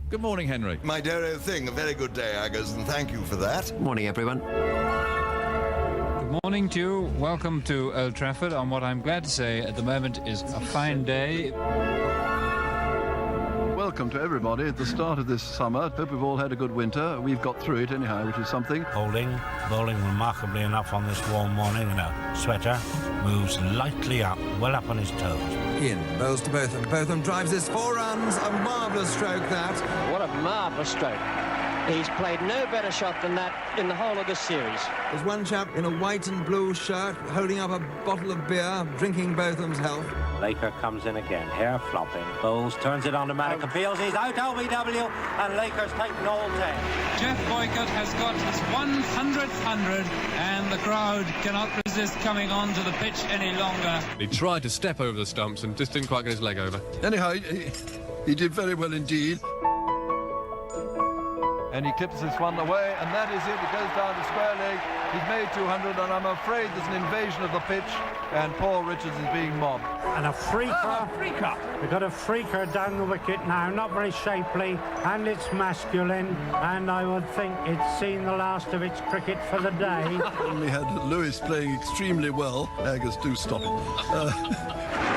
Good morning, Henry. My dear old thing, a very good day, Agus, and thank you for that. Morning, everyone. Good morning to you. Welcome to Old Trafford on what I'm glad to say at the moment is a fine day. Welcome to everybody at the start of this summer. Hope we've all had a good winter. We've got through it anyhow, which is something. Bowling remarkably enough on this warm morning in a sweater, moves lightly up, well up on his toes. Ian bowls to Botham. Botham drives this 4 runs. A marvellous stroke, that. What a marvellous stroke. He's played no better shot than that in the whole of this series. There's one chap in a white and blue shirt holding up a bottle of beer, drinking Botham's health. Laker comes in again, hair flopping. Bowles turns it on to Maddock, appeals, he's out LBW, and Laker's taken all 10. Jeff Boycott has got his 100th 100, and the crowd cannot resist coming onto the pitch any longer. He tried to step over the stumps and just didn't quite get his leg over. Anyhow, he did very well indeed. And he clips this one away, and that is it. It goes down to square leg. He's made 200, and I'm afraid there's an invasion of the pitch, and Paul Richards is being mobbed. And a freaker. We've got a freaker down the wicket now, not very shapely, and it's masculine, and I would think it's seen the last of its cricket for the day. We had Lewis playing extremely well. Agus, do stop it.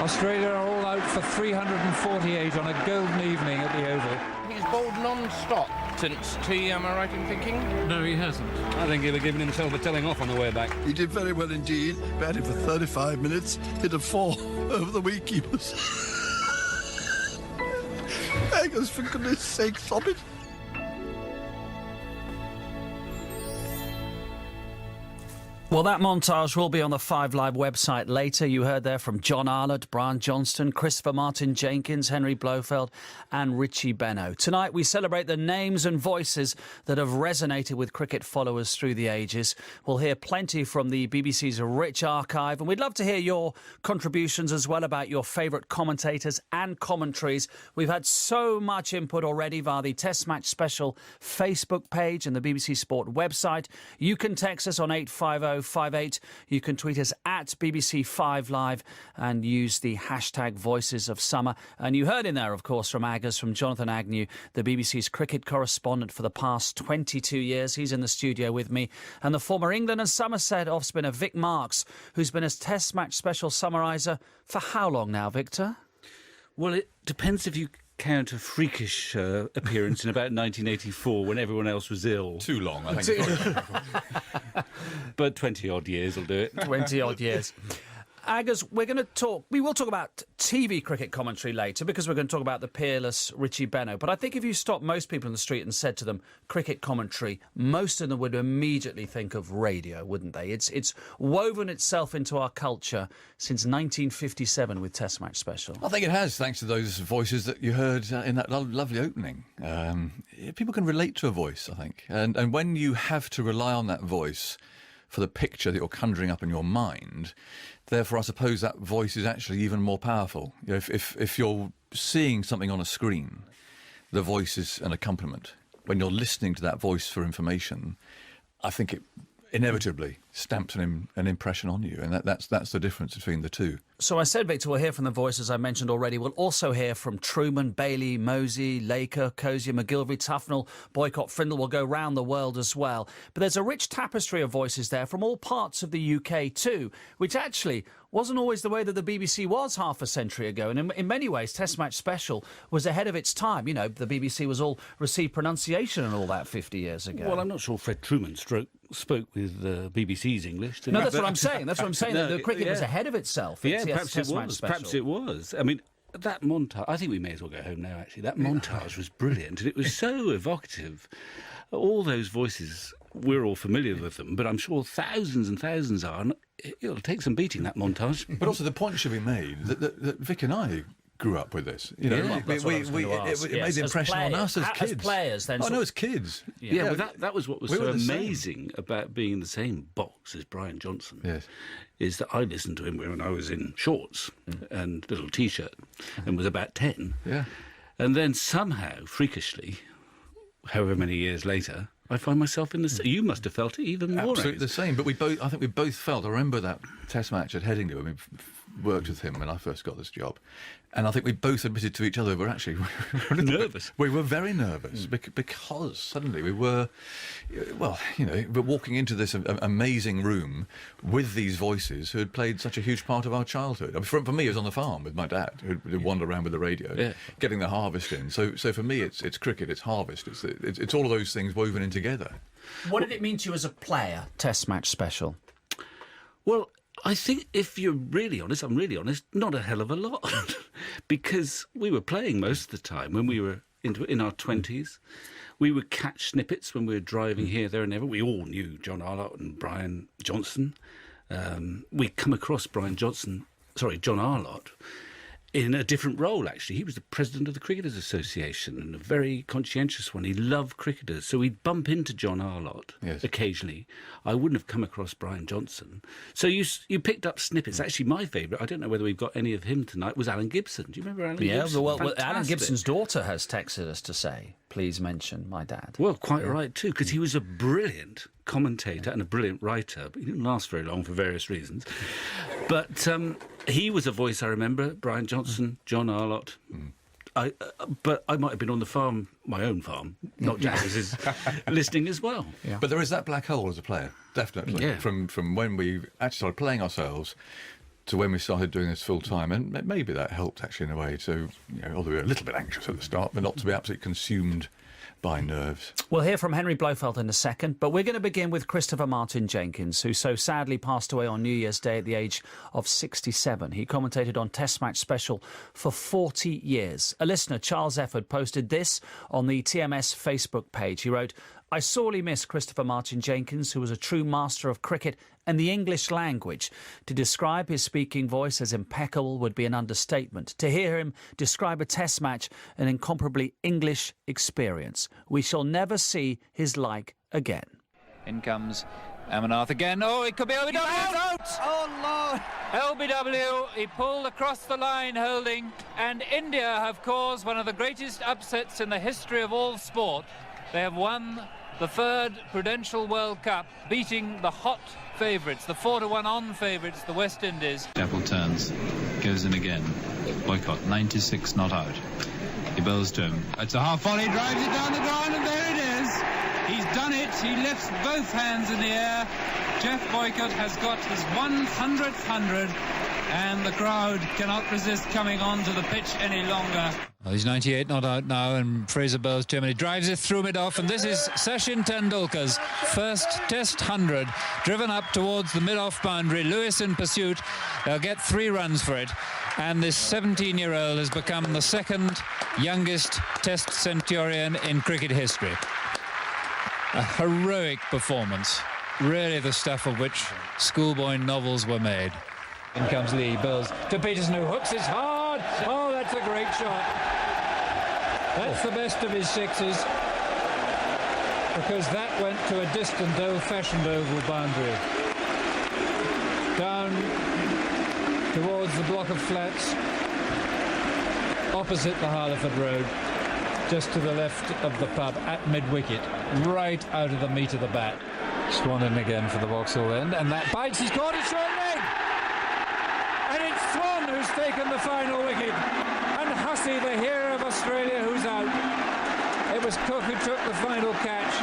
Australia are all out for 348 on a golden evening at the Oval. He's bowled non-stop since tea, am I right in thinking? No, he hasn't. I think he'll have given himself a telling off on the way back. He did very well indeed. Batted for 35 minutes, hit a 4 over the wicketkeepers. Agus, for goodness sake, stop it. Well, that montage will be on the 5 Live website later. You heard there from John Arlott, Brian Johnston, Christopher Martin Jenkins, Henry Blofeld and Richie Benaud. Tonight we celebrate the names and voices that have resonated with cricket followers through the ages. We'll hear plenty from the BBC's rich archive, and we'd love to hear your contributions as well about your favourite commentators and commentaries. We've had so much input already via the Test Match Special Facebook page and the BBC Sport website. You can text us on 85058. You can tweet us at BBC5 Live and use the hashtag Voices of Summer. And you heard in there, of course, from Agus, from Jonathan Agnew, the BBC's cricket correspondent for the past 22 years. He's in the studio with me. And the former England and Somerset off-spinner Vic Marks, who's been a Test Match Special summariser for how long now, Victor? Well, it depends if you count a freakish appearance in about 1984 when everyone else was ill. Too long, I think. But 20-odd years will do it. 20-odd years. Agus, we will talk about TV cricket commentary later because we're going to talk about the peerless Richie Benaud. But I think if you stopped most people in the street and said to them cricket commentary, most of them would immediately think of radio, wouldn't they? It's woven itself into our culture since 1957 with Test Match Special. I think it has, thanks to those voices that you heard in that lovely opening. People can relate to a voice, I think. And when you have to rely on that voice for the picture that you're conjuring up in your mind, therefore I suppose that voice is actually even more powerful. You know, if you're seeing something on a screen, the voice is an accompaniment. When you're listening to that voice for information, I think it inevitably stamps an impression on you, and that's the difference between the two. So I said, Victor, we'll hear from the voices I mentioned already. We'll also hear from Truman, Bailey, Mosey, Laker, Cozier, McGilvery, Tufnell, Boycott, Frindle. Will go round the world as well. But there's a rich tapestry of voices there from all parts of the UK too, which actually wasn't always the way that the BBC was half a century ago. And in many ways, Test Match Special was ahead of its time. You know, the BBC was all received pronunciation and all that 50 years ago. Well, I'm not sure Fred Truman spoke with BBC's English. No, that's what I'm saying. That's what I'm saying. No, the cricket was ahead of itself. Yeah, perhaps it was. Perhaps it was. I mean, that montage, I think we may as well go home now, actually. That montage was brilliant, and it was so evocative. All those voices, we're all familiar with them, but I'm sure thousands and thousands are. And it'll take some beating, that montage. But also the point should be made that Vic and I grew up with this. You know, Yeah, it made the impression on us as kids. As players, then. Oh, no, as kids. Yeah, but that was what was so amazing about being in the same box as Brian Johnson. Yes. Is that I listened to him when I was in shorts and little T-shirt and was about 10. Yeah. And then somehow, freakishly, however many years later, I find myself in the... You must have felt it even more. Absolutely the same. But I think we both felt... I remember that Test match at Headingley. I mean, worked with him when I first got this job, and I think we both admitted to each other we're actually nervous. We were very nervous because suddenly we were, well, we're walking into this amazing room with these voices who had played such a huge part of our childhood. I mean, for me, it was on the farm with my dad, who'd wander around with the radio, getting the harvest in. So for me, it's cricket, it's harvest, it's all of those things woven in together. What did it mean to you as a player, Test Match Special? Well, I think if you're really honest, I'm really honest, not a hell of a lot. Because we were playing most of the time when we were in our 20s. We would catch snippets when we were driving here, there and ever. We all knew John Arlott and Brian Johnson. We'd come across John Arlott, in a different role, actually. He was the president of the Cricketers Association, and a very conscientious one. He loved cricketers, so we'd bump into John Arlott occasionally. I wouldn't have come across Brian Johnson. So you picked up snippets. Actually, my favourite, I don't know whether we've got any of him tonight, was Alan Gibson. Do you remember Alan Gibson? Yeah, well, Alan Gibson's daughter has texted us to say, please mention my dad. Well, quite right, too, because he was a brilliant commentator and a brilliant writer, but he didn't last very long for various reasons. But he was a voice I remember, Brian Johnson, John Arlott. But I might have been on the farm, my own farm, not Jaggers', listening as well. Yeah. But there is that black hole as a player, definitely. Yeah. From when we actually started playing ourselves to when we started doing this full time, and maybe that helped actually in a way to, although we were a little bit anxious at the start, but not to be absolutely consumed by nerves. We'll hear from Henry Blofeld in a second, but we're going to begin with Christopher Martin Jenkins, who so sadly passed away on New Year's Day at the age of 67. He commentated on Test Match Special for 40 years. A listener, Charles Efford, posted this on the TMS Facebook page. He wrote, I sorely miss Christopher Martin Jenkins, who was a true master of cricket and the English language. To describe his speaking voice as impeccable would be an understatement. To hear him describe a test match, an incomparably English experience. We shall never see his like again. In comes Amarnath again. Oh, it could be LBW. It's out! Oh, Lord! LBW, he pulled across the line holding, and India have caused one of the greatest upsets in the history of all sport. They have won the third Prudential World Cup, beating the hot favourites, the 4-1 on favourites, the West Indies. Chapel turns, goes in again. Boycott, 96 not out. He bowls to him. It's a half volley, drives it down the ground, and there it is. He's done it. He lifts both hands in the air. Jeff Boycott has got his 100th 100, and the crowd cannot resist coming onto the pitch any longer. Well, he's 98 not out now, and Fraser bowls to him, and he drives it through mid-off, and this is Sachin Tendulkar's first Test 100, driven up towards the mid-off boundary. Lewis in pursuit. They'll get 3 runs for it, and this 17-year-old has become the second youngest Test centurion in cricket history. A heroic performance, really the stuff of which schoolboy novels were made. In comes Lee, bowls to Peterson, who hooks it hard. Oh, that's a great shot. That's the best of his sixes, because that went to a distant, old-fashioned oval boundary. Down towards the block of flats, opposite the Harleford Road, just to the left of the pub, at mid-wicket, right out of the meat of the bat. Swan in again for the Vauxhall end, and that bites, he's caught his short leg! And it's Swan who's taken the final wicket, and Hussey, the hero of Australia, who's out. It was Cook who took the final catch.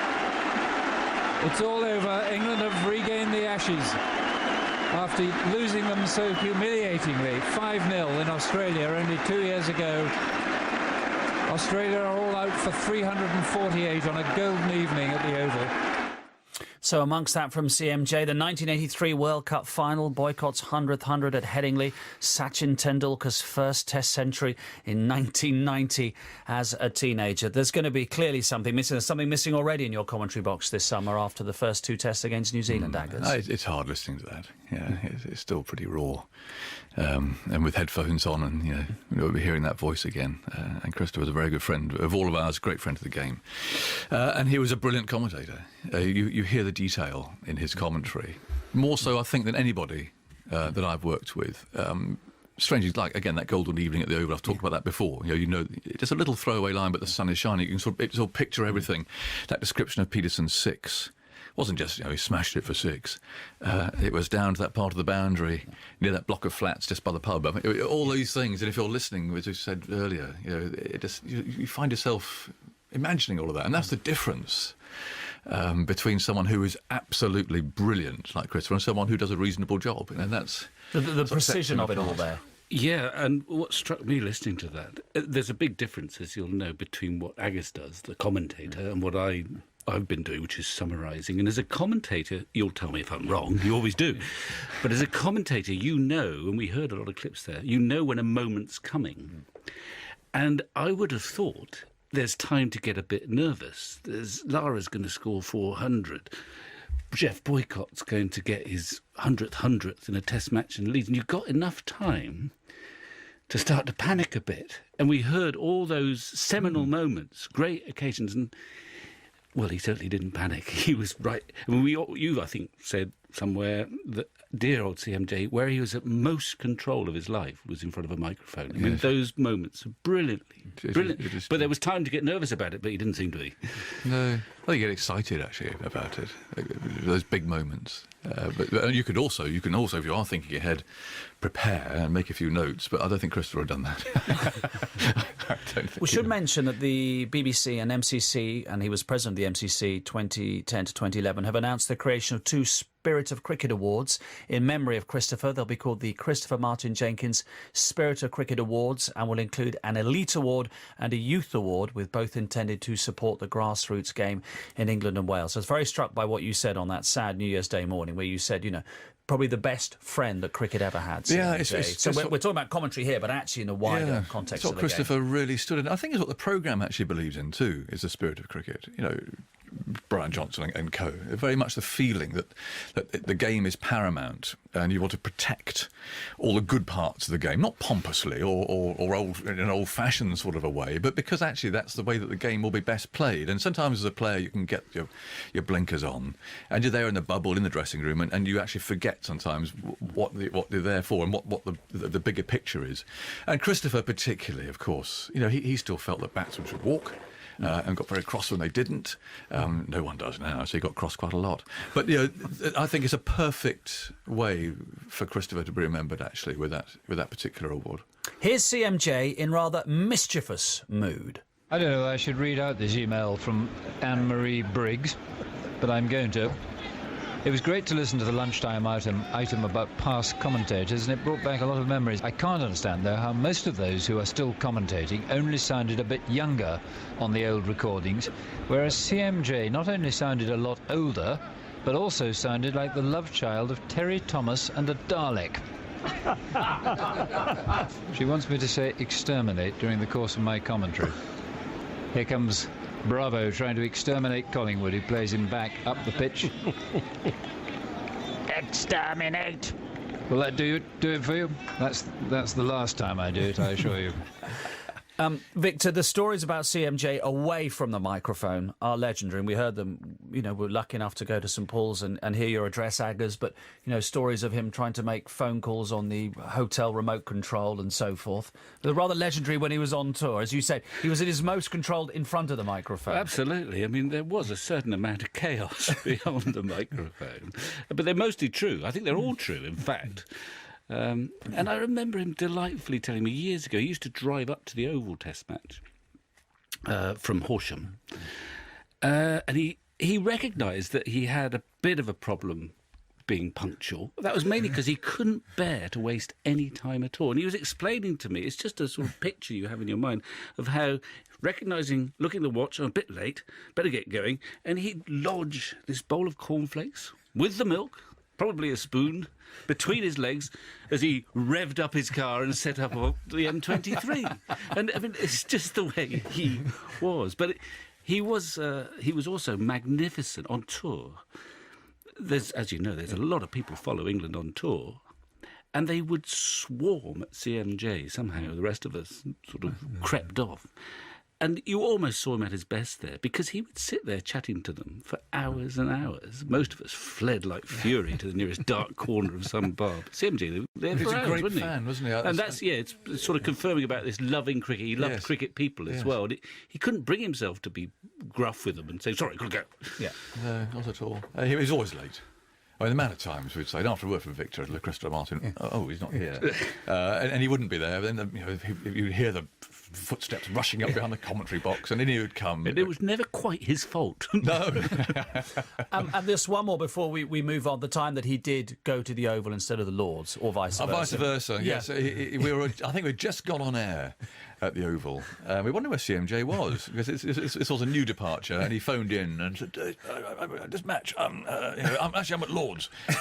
It's all over. England have regained the Ashes after losing them so humiliatingly, 5-0 in Australia only 2 years ago. Australia are all out for 348 on a golden evening at the Oval. So amongst that from CMJ, the 1983 World Cup final, Boycott's 100th 100 at Headingley, Sachin Tendulkar's first Test century in 1990 as a teenager. There's going to be clearly something missing. There's something missing already in your commentary box this summer after the first 2 tests against New Zealand, Aggers. It's hard listening to that. Yeah, it's still pretty raw. And with headphones on, and we'll be hearing that voice again. And Christopher was a very good friend of all of ours, great friend of the game. And he was a brilliant commentator. You hear the detail in his commentary, more so I think than anybody that I've worked with. Strangely, like again that golden evening at the Oval, I've talked about that before. It's a little throwaway line, but the sun is shining. You can sort of picture everything. That description of Peterson's 6, wasn't just, he smashed it for 6. It was down to that part of the boundary, near that block of flats just by the pub. I mean, all these things, and if you're listening, as you said earlier, you find yourself imagining all of that. And that's the difference between someone who is absolutely brilliant, like Christopher, and someone who does a reasonable job. And that's the precision of it all there. Yeah, and what struck me listening to that, there's a big difference, as you'll know, between what Agus does, the commentator, and what I've been doing, which is summarising. And as a commentator, you'll tell me if I'm wrong, you always do. But as a commentator, and we heard a lot of clips there, when a moment's coming. And I would have thought there's time to get a bit nervous. Lara's going to score 400. Jeff Boycott's going to get his 100th in a test match in Leeds. And you've got enough time to start to panic a bit. And we heard all those seminal moments, great occasions, and well, he certainly didn't panic. He was right. I mean, you, I think, said somewhere that dear old CMJ, where he was at most control of his life, was in front of a microphone. I mean, those moments are brilliant. But there was time to get nervous about it, but he didn't seem to be. No, I think you get excited actually about it. Those big moments. But you can also, if you are thinking ahead, prepare and make a few notes. But I don't think Christopher had done that. We should mention that the BBC and MCC, and he was president of the MCC 2010 to 2011, have announced the creation of 2 Spirit of Cricket Awards in memory of Christopher. They'll be called the Christopher Martin Jenkins Spirit of Cricket Awards and will include an Elite Award and a Youth Award, with both intended to support the grassroots game in England and Wales. I was very struck by what you said on that sad New Year's Day morning, where you said, probably the best friend that cricket ever had. Yeah, so we're talking about commentary here, but actually in the wider context of the game. Christopher really stood in. I think it's what the programme actually believes in too, is the spirit of cricket. Brian Johnson and co. Very much the feeling that the game is paramount and you want to protect all the good parts of the game, not pompously or old, in an old-fashioned sort of a way, but because actually that's the way that the game will be best played. And sometimes as a player you can get your blinkers on and you're there in the bubble in the dressing room and you actually forget sometimes what they're there for and what the bigger picture is. And Christopher particularly, of course, he still felt that batsmen should walk. And got very cross when they didn't. No one does now, so he got cross quite a lot. But I think it's a perfect way for Christopher to be remembered, actually, with that particular award. Here's CMJ in rather mischievous mood. I don't know whether I should read out this email from Anne-Marie Briggs, but I'm going to. It was great to listen to the lunchtime item about past commentators, and it brought back a lot of memories. I can't understand, though, how most of those who are still commentating only sounded a bit younger on the old recordings, whereas CMJ not only sounded a lot older, but also sounded like the love child of Terry Thomas and a Dalek. She wants me to say exterminate during the course of my commentary. Here comes Bravo trying to exterminate Collingwood, who plays him back up the pitch. Exterminate! Will that do it for you? That's the last time I do it, I assure you. Victor, the stories about CMJ away from the microphone are legendary, and we heard them. We're lucky enough to go to St Paul's and hear your address, Aggers, but stories of him trying to make phone calls on the hotel remote control and so forth. They're rather legendary when he was on tour. As you said, he was at his most controlled in front of the microphone. Absolutely. I mean, there was a certain amount of chaos beyond the microphone, but they're mostly true. I think they're all true, in fact. And I remember him delightfully telling me years ago, he used to drive up to the Oval Test match from Horsham. And he recognised that he had a bit of a problem being punctual. That was mainly because he couldn't bear to waste any time at all. And he was explaining to me, it's just a sort of picture you have in your mind of how recognising, looking at the watch, I'm a bit late, better get going, and he'd lodge this bowl of cornflakes with the milk, probably a spoon, between his legs as he revved up his car and set up the M23. And I mean, it's just the way he was. But he was also magnificent on tour. As you know, there's a lot of people follow England on tour, and they would swarm at CMJ. Somehow the rest of us sort of crept off. And you almost saw him at his best there, because he would sit there chatting to them for hours and hours. Most of us fled like fury to the nearest dark corner of some bar. But CMG, they're He's for a hours, great wasn't fan, he? wasn't he? And that's, it's sort of confirming about this loving cricket. He loved cricket people as well. And he couldn't bring himself to be gruff with them and say, sorry, gotta go. Yeah. No, not at all. He was always late. I mean, the amount of times we'd say, after a word from Victor, Christopher Martin, oh, he's not here. and he wouldn't be there. Then you'd hear the footsteps rushing up behind the commentary box, and then he would come. And it was never quite his fault. No. And there's one more before we move on. The time that he did go to the Oval instead of the Lords, or vice versa. Vice versa, yes. I think we'd just gone on air at the Oval. We wondered where CMJ was, because this was a new departure, and he phoned in and said, this match, I'm at Lord's.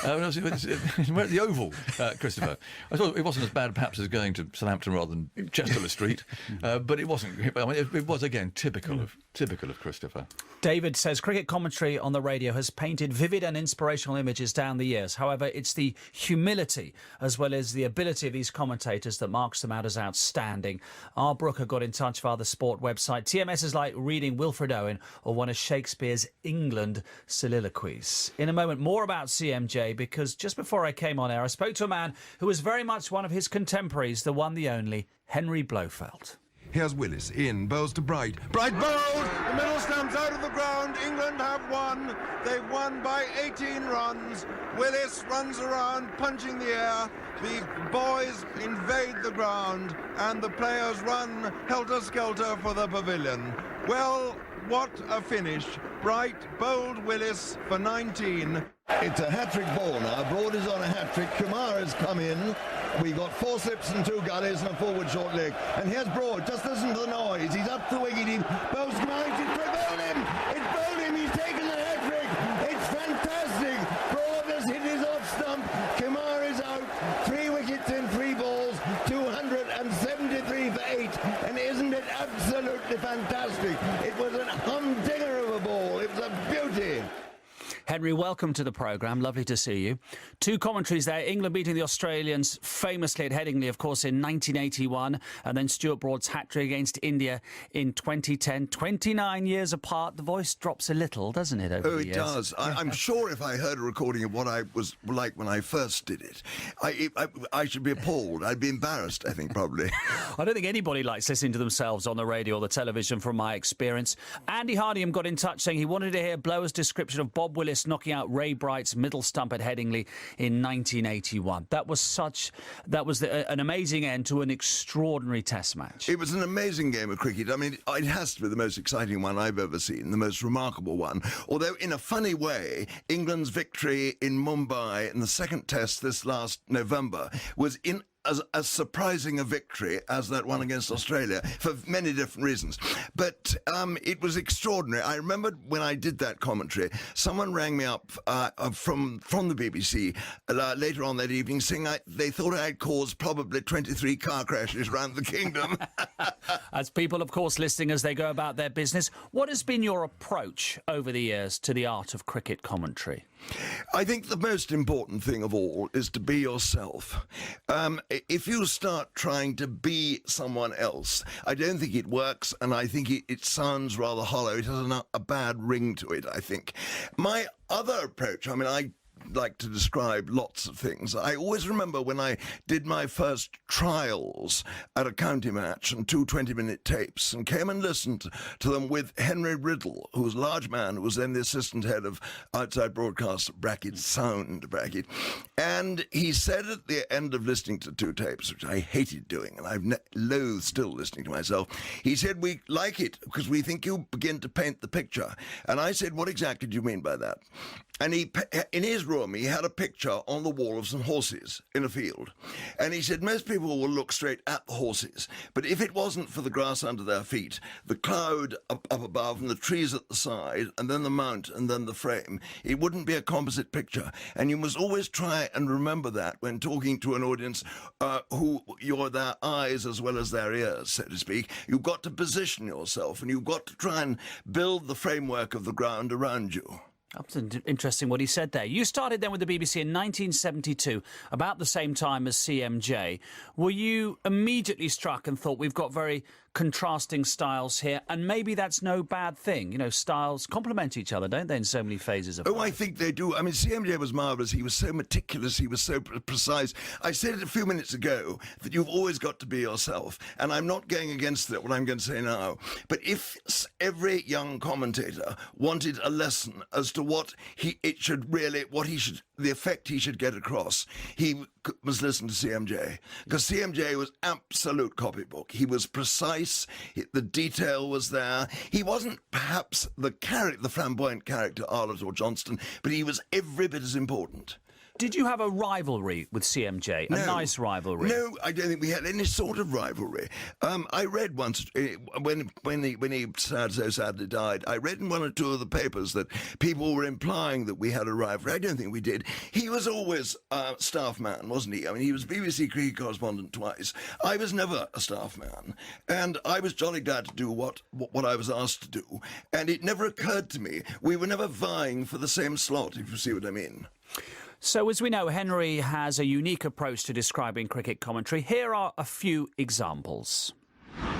We're at the Oval, Christopher. I thought it wasn't as bad perhaps as going to Southampton rather than Chester Street, but it wasn't. I mean, it was, again, typical of Christopher. David says cricket commentary on the radio has painted vivid and inspirational images down the years. However, it's the humility as well as the ability of these commentators that marks them out as outstanding. R. Brooker got in touch via the Sport website. TMS is like reading Wilfred Owen or one of Shakespeare's England soliloquies. In a moment, more about CMJ, because just before I came on air, I spoke to a man who was very much one of his contemporaries, the one, the only, Henry Blofeld. Here's Willis in, bowls to Bright. Bright bowled! The middle stumps out of the ground. England have won. They've won by 18 runs. Willis runs around, punching the air. The boys invade the ground, and the players run helter-skelter for the pavilion. Well, what a finish. Bright bowled Willis for 19. It's a hat-trick ball now. Broad is on a hat-trick. Kumar has come in. We've got 4 slips and 2 gullies and a forward short leg. And here's Broad. Just listen to the noise. He's up the wicket. He bowls Kumar. It's bowled him. It's bowled him. He's taken the hat-trick. It's fantastic. Broad has hit his off stump. Kumar is out. 3 wickets in 3 balls. 273 for 8. And isn't it absolutely fantastic? It was a humdinger of a ball. It was a beauty. Henry, welcome to the programme. Lovely to see you. 2 commentaries there. England beating the Australians famously at Headingley, of course, in 1981, and then Stuart Broad's hat-trick against India in 2010. 29 years apart. The voice drops a little, doesn't it, over the years? Oh, it does. I'm sure if I heard a recording of what I was like when I first did it, I should be appalled. I'd be embarrassed, I think, probably. I don't think anybody likes listening to themselves on the radio or the television, from my experience. Andy Hardingham got in touch saying he wanted to hear Blower's description of Bob Willis knocking out Ray Bright's middle stump at Headingley in 1981. That was an amazing end to an extraordinary Test match. It was an amazing game of cricket. I mean, it has to be the most exciting one I've ever seen, the most remarkable one. Although, in a funny way, England's victory in Mumbai in the second Test this last November was as surprising a victory as that one against Australia, for many different reasons. But it was extraordinary. I remember when I did that commentary, someone rang me up from the BBC later on that evening saying they thought I had caused probably 23 car crashes around the kingdom. As people, of course, listening as they go about their business, what has been your approach over the years to the art of cricket commentary? I think the most important thing of all is to be yourself. If you start trying to be someone else, I don't think it works, and I think it sounds rather hollow. It has a bad ring to it, I think. My other approach, I mean, I like to describe lots of things. I always remember when I did my first trials at a county match and 2 20-minute tapes, and came and listened to them with Henry Riddle, who was a large man, who was then the assistant head of outside broadcast sound bracket. And he said at the end of listening to 2 tapes, which I hated doing, and I've loathed still listening to myself, he said, we like it because we think you begin to paint the picture. And I said, what exactly do you mean by that? And in his room, he had a picture on the wall of some horses in a field. And he said, most people will look straight at the horses. But if it wasn't for the grass under their feet, the cloud up above and the trees at the side, and then the mount and then the frame, it wouldn't be a composite picture. And you must always try and remember that when talking to an audience who you're their eyes as well as their ears, so to speak. You've got to position yourself, and you've got to try and build the framework of the ground around you. That's interesting what he said there. You started then with the BBC in 1972, about the same time as CMJ. Were you immediately struck and thought, we've got very contrasting styles here, and maybe that's no bad thing. You know, styles complement each other, don't they, in so many phases of life? I think they do. I mean, CMJ was marvellous. He was so meticulous. He was so precise. I said it a few minutes ago that you've always got to be yourself, and I'm not going against that, what I'm going to say now. But if every young commentator wanted a lesson as to the effect he should get across, he must listen to CMJ, because CMJ was absolute copybook. He was precise. The detail was there. He wasn't perhaps the flamboyant character Arlott or Johnston, but he was every bit as important. Did you have a rivalry with CMJ? A nice rivalry? No, I don't think we had any sort of rivalry. I read once, when he so sadly died, I read in one or two of the papers that people were implying that we had a rivalry. I don't think we did. He was always a staff man, wasn't he? I mean, he was BBC cricket correspondent twice. I was never a staff man, and I was jolly glad to do what I was asked to do, and it never occurred to me. We were never vying for the same slot, if you see what I mean. So, as we know, Henry has a unique approach to describing cricket commentary. Here are a few examples.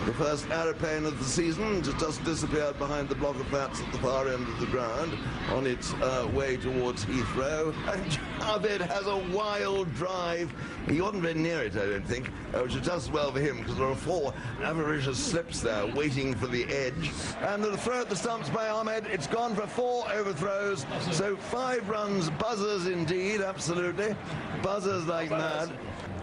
The first aeroplane of the season just disappeared behind the block of flats at the far end of the ground on its way towards Heathrow. And Javed has a wild drive. He wasn't very near it, I don't think, which is just as well for him, because there are 4 avaricious slips there waiting for the edge. And the throw at the stumps by Ahmed, it's gone for 4 overthrows. So 5 runs, buzzers indeed, absolutely. Buzzers like mad.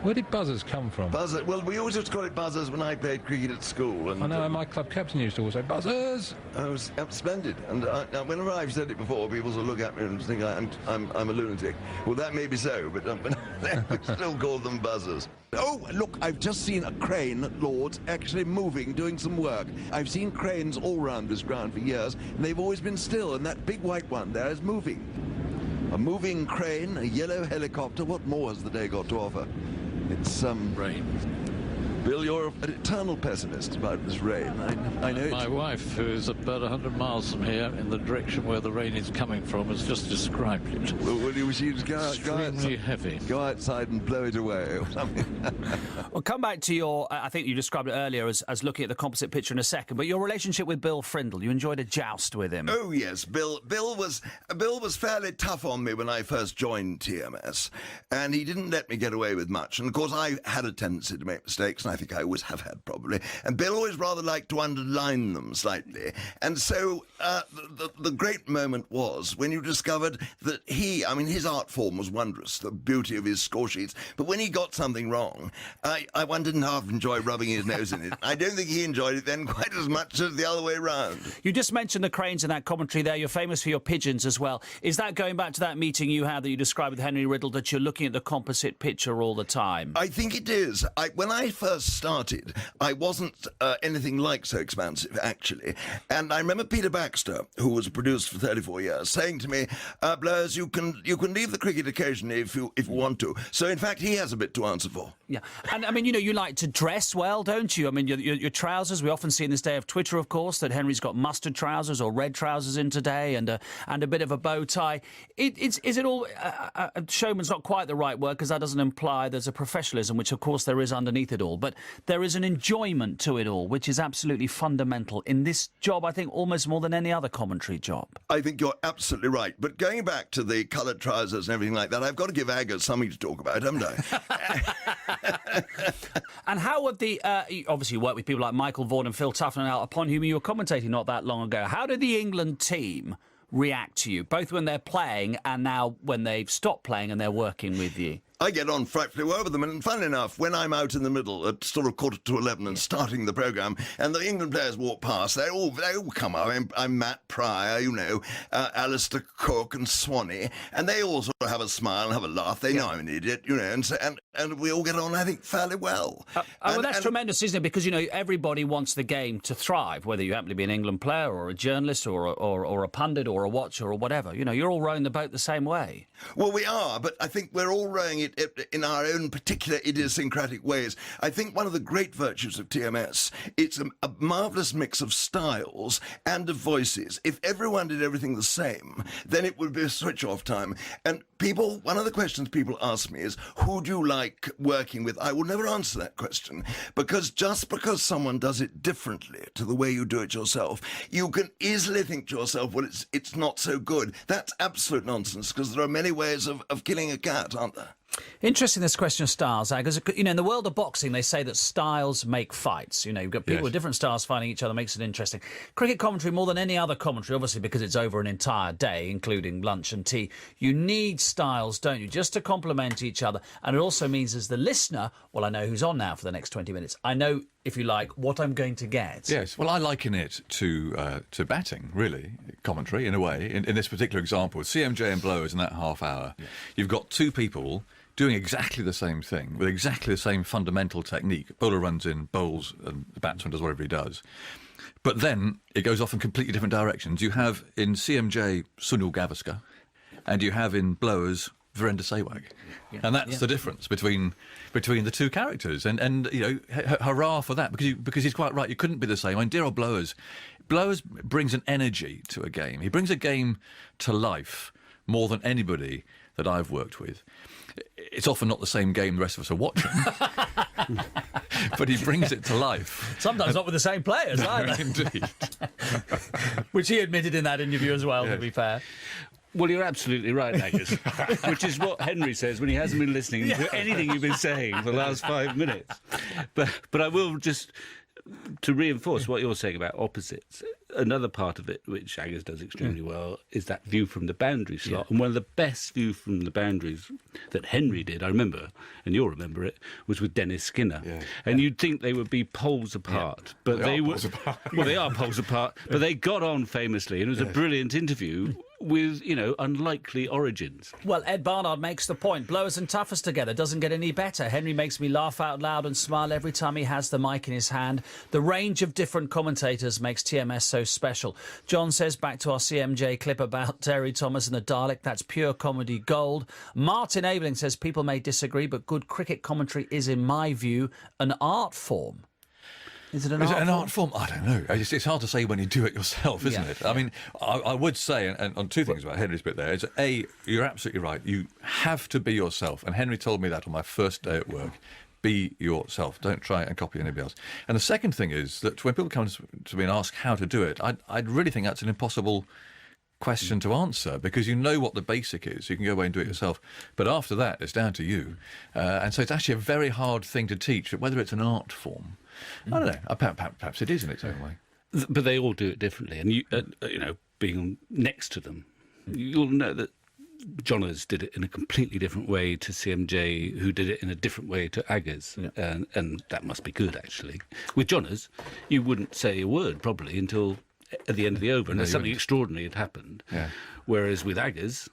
Where did buzzers come from? Buzzer. Well, we always used to call it buzzers when I played cricket at school. And I know, my club captain used to always say, buzzers! I was splendid. And whenever I've said it before, people sort of look at me and think I'm a lunatic. Well, that may be so, but we still call them buzzers. Oh, look, I've just seen a crane at Lord's actually moving, doing some work. I've seen cranes all around this ground for years, and they've always been still, and that big white one there is moving. A moving crane, a yellow helicopter. What more has the day got to offer? It's rain. Bill, you're an eternal pessimist about this rain. I know. My wife, who is about 100 miles from here, in the direction where the rain is coming from, has just described it. Well, you should extremely heavy. Go outside and blow it away or something. We'll come back to your, I think you described it earlier as looking at the composite picture in a second, but your relationship with Bill Frindle, you enjoyed a joust with him. Oh, yes. Bill was fairly tough on me when I first joined TMS, and he didn't let me get away with much. And, of course, I had a tendency to make mistakes, and I think I always have had, probably. And Bill always rather liked to underline them slightly. And so the great moment was when you discovered that his art form was wondrous, the beauty of his score sheets. But when he got something wrong, one didn't half enjoy rubbing his nose in it. I don't think he enjoyed it then quite as much as the other way round. You just mentioned the cranes in that commentary there. You're famous for your pigeons as well. Is that going back to that meeting you had that you described with Henry Riddle, that you're looking at the composite picture all the time? I think it is. When I first started, I wasn't anything like so expansive, actually. And I remember Peter Baxter, who was produced for 34 years, saying to me, Blurs, you can leave the cricket occasionally if you want to. So, in fact, he has a bit to answer for. Yeah. And, I mean, you like to dress well, don't you? I mean, your trousers, we often see in this day of Twitter, of course, that Henry's got mustard trousers or red trousers in today and a bit of a bow tie. Is it all... showman's not quite the right word, because that doesn't imply there's a professionalism, which, of course, there is underneath it all. But there is an enjoyment to it all, which is absolutely fundamental in this job, I think, almost more than any other commentary job. I think you're absolutely right. But going back to the coloured trousers and everything like that, I've got to give Agger something to talk about, haven't I? And how would obviously you work with people like Michael Vaughan and Phil Tufnell, upon whom you were commentating not that long ago. How did the England team react to you, both when they're playing and now when they've stopped playing and they're working with you? I get on frightfully well with them, and funnily enough, when I'm out in the middle at sort of 11:15 and starting the programme, and the England players walk past, they all come up. I'm Matt Pryor, Alistair Cook and Swanee, and they all sort of have a smile and have a laugh. They know I'm an idiot, and we all get on, I think, fairly well. Well, that's tremendous, isn't it? Because, everybody wants the game to thrive, whether you happen to be an England player or a journalist or a pundit or or a watcher or whatever. You know, you're all rowing the boat the same way. Well, we are, but I think we're all rowing it in our own particular idiosyncratic ways. I think one of the great virtues of TMS, it's a marvellous mix of styles and of voices. If everyone did everything the same, then it would be a switch-off time. And one of the questions people ask me is, who do you like working with? I will never answer that question, because just because someone does it differently to the way you do it yourself, you can easily think to yourself, well, it's not so good. That's absolute nonsense, because there are many ways of killing a cat, aren't there? Interesting, this question of styles, because, you know, in the world of boxing, they say that styles make fights. You know, you've got people with different styles fighting each other, makes it interesting. Cricket commentary, more than any other commentary, obviously because it's over an entire day, including lunch and tea, you need styles, don't you, just to complement each other. And it also means, as the listener, well, I know who's on now for the next 20 minutes. I know, if you like, what I'm going to get. Yes, well, I liken it to batting, really, commentary, in a way. In this particular example, CMJ and Blowers in that half hour, you've got two people doing exactly the same thing, with exactly the same fundamental technique. Bowler runs in, bowls, and the batsman does whatever he does. But then it goes off in completely different directions. You have in CMJ Sunil Gavaskar, and you have in Blowers Virender Sehwag. And that's the difference between the two characters. And you know, hurrah for that, because he's quite right. You couldn't be the same. I mean, dear old Blowers brings an energy to a game. He brings a game to life more than anybody that I've worked with. It's often not the same game the rest of us are watching, but he brings it to life. Sometimes not with the same players either. Indeed. Which he admitted in that interview as well, to be fair. Well, you're absolutely right, Angus, which is what Henry says when he hasn't been listening to anything you've been saying for the last 5 minutes. But I will just, to reinforce what you're saying about opposites, another part of it, which Angus does extremely well, is that view from the boundary slot. And one of the best views from the boundaries that Henry did, I remember, and you'll remember it, was with Dennis Skinner. And you'd think they would be poles apart. But they were. Well, they are poles apart, but they got on famously, and it was a brilliant interview with, you know, unlikely origins. Well, Ed Barnard makes the point. Blowers and Toughers together doesn't get any better. Henry makes me laugh out loud and smile every time he has the mic in his hand. The range of different commentators makes TMS so special. John says, back to our CMJ clip about Terry Thomas and the Dalek, that's pure comedy gold. Martin Abeling says, people may disagree, but good cricket commentary is, in my view, an art form. Is it an art form? I don't know. It's hard to say when you do it yourself, isn't it? I mean, I would say, and on two things about Henry's bit there, is A, you're absolutely right. You have to be yourself. And Henry told me that on my first day at work. Be yourself. Don't try and copy anybody else. And the second thing is that when people come to me and ask how to do it, I really think that's an impossible question to answer, because you know what the basic is. You can go away and do it yourself. But after that, it's down to you. And so it's actually a very hard thing to teach, whether it's an art form. I don't know. Perhaps it is in its own way. But they all do it differently. And, you know, being next to them, you'll know that Johners did it in a completely different way to CMJ, who did it in a different way to Aggers. And that must be good, actually. With Johners, you wouldn't say a word, probably, until at the end of the over, and something extraordinary had happened. Whereas with Aggers,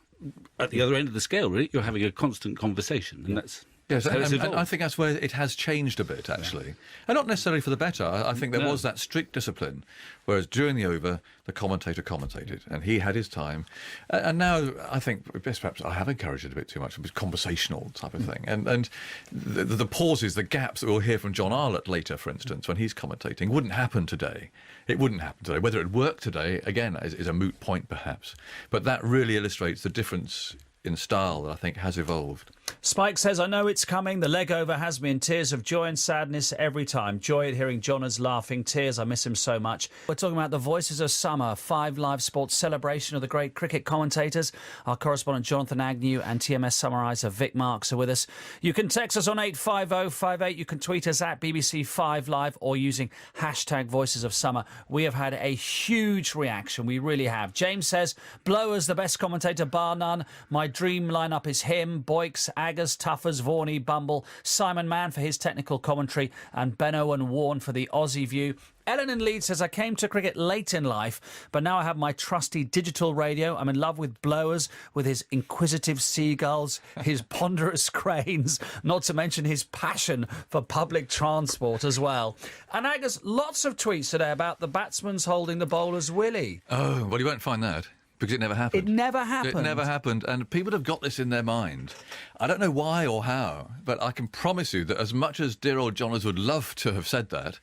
at the other end of the scale, really, you're having a constant conversation, and that's... Yes, and I think that's where it has changed a bit, actually. And not necessarily for the better. I think there was that strict discipline, whereas during the over, the commentator commentated, and he had his time. And now, I think, perhaps I have encouraged it a bit too much, it's conversational type of thing. And the pauses, the gaps that we'll hear from John Arlott later, for instance, when he's commentating, wouldn't happen today. It wouldn't happen today. Whether it worked today, again, is a moot point, perhaps. But that really illustrates the difference in style that I think has evolved. Spike says, I know it's coming. The leg over has me in tears of joy and sadness every time. Joy at hearing Johners laughing. Tears, I miss him so much. We're talking about the Voices of Summer, 5 Live Sports celebration of the great cricket commentators. Our correspondent Jonathan Agnew and TMS summariser Vic Marks are with us. You can text us on 85058. You can tweet us at BBC5Live or using hashtag Voices of Summer. We have had a huge reaction. We really have. James says, Blowers, the best commentator bar none. My dream lineup is him, Boyks, Aggers, Toughers, Varney, Bumble, Simon Mann for his technical commentary, and Benno and Warne for the Aussie view. Ellen in Leeds says, I came to cricket late in life, but now I have my trusty digital radio. I'm in love with Blowers, with his inquisitive seagulls, his ponderous cranes, not to mention his passion for public transport as well. And Aggers, lots of tweets today about the batsman's holding the bowler's willy. Oh, well, you won't find that. Because it never happened. It never happened. It never happened, and people have got this in their mind. I don't know why or how, but I can promise you that as much as dear old John would love to have said that,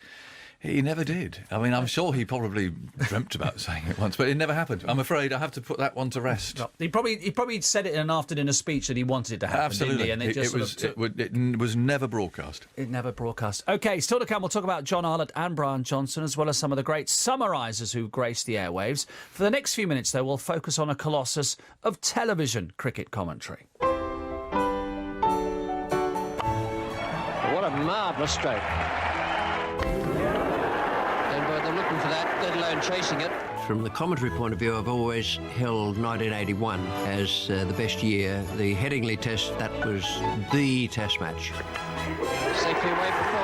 he never did. I mean, I'm sure he probably dreamt about saying it once, but it never happened. I'm afraid I have to put that one to rest. He probably said it in an after-dinner speech that he wanted it to happen. Absolutely. Didn't he? And it was never broadcast. It never broadcast. OK, still to come, we'll talk about John Arlott and Brian Johnson, as well as some of the great summarisers who graced the airwaves. For the next few minutes, though, we'll focus on a colossus of television cricket commentary. What a marvellous stroke. They're looking for that, let alone chasing it. From the commentary point of view, I've always held 1981 as the best year. The Headingley Test, that was the Test match. Safely away for 4.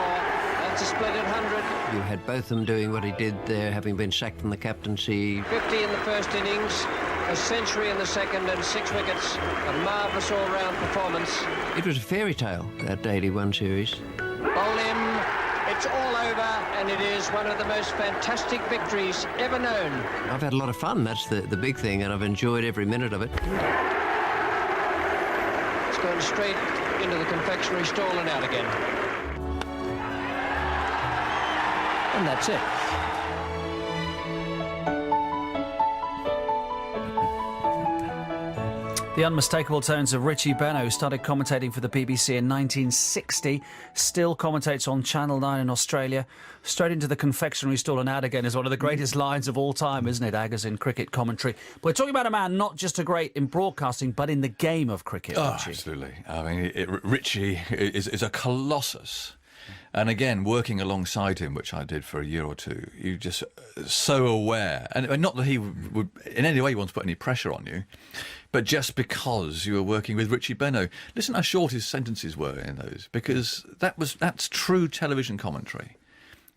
That's a splendid 100. You had Botham doing what he did there, having been sacked from the captaincy. 50 in the first innings, a century in the second, and 6 wickets. A marvellous all-round performance. It was a fairy tale, that 81 series. Bowl him. It's all over, and it is one of the most fantastic victories ever known. I've had a lot of fun, that's the big thing, and I've enjoyed every minute of it. It's gone straight into the confectionery stall and out again. And that's it. The unmistakable tones of Richie Benaud, who started commentating for the BBC in 1960, still commentates on Channel 9 in Australia. Straight into the confectionery stall and out again is one of the greatest lines of all time, isn't it, Aggers, in cricket commentary? We're talking about a man not just a great in broadcasting, but in the game of cricket. Oh, absolutely. I mean, Richie is a colossus. And again, working alongside him, which I did for a year or two, you just so aware. And not that he would in any way want to put any pressure on you, but just because you were working with Richie Benaud. Listen how short his sentences were in those, because that's true television commentary.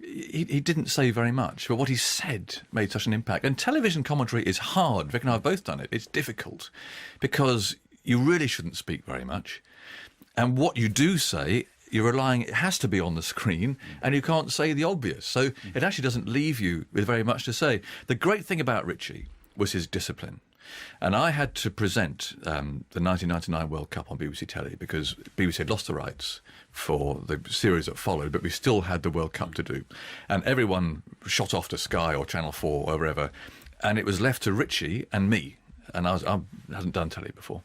He didn't say very much, but what he said made such an impact. And television commentary is hard. Vic and I have both done it. It's difficult because you really shouldn't speak very much. And what you do say, you're relying, it has to be on the screen, and you can't say the obvious. So it actually doesn't leave you with very much to say. The great thing about Richie was his discipline. And I had to present the 1999 World Cup on BBC Telly because BBC had lost the rights for the series that followed, but we still had the World Cup to do. And everyone shot off to Sky or Channel 4 or wherever, and it was left to Richie and me. And I hadn't done telly before.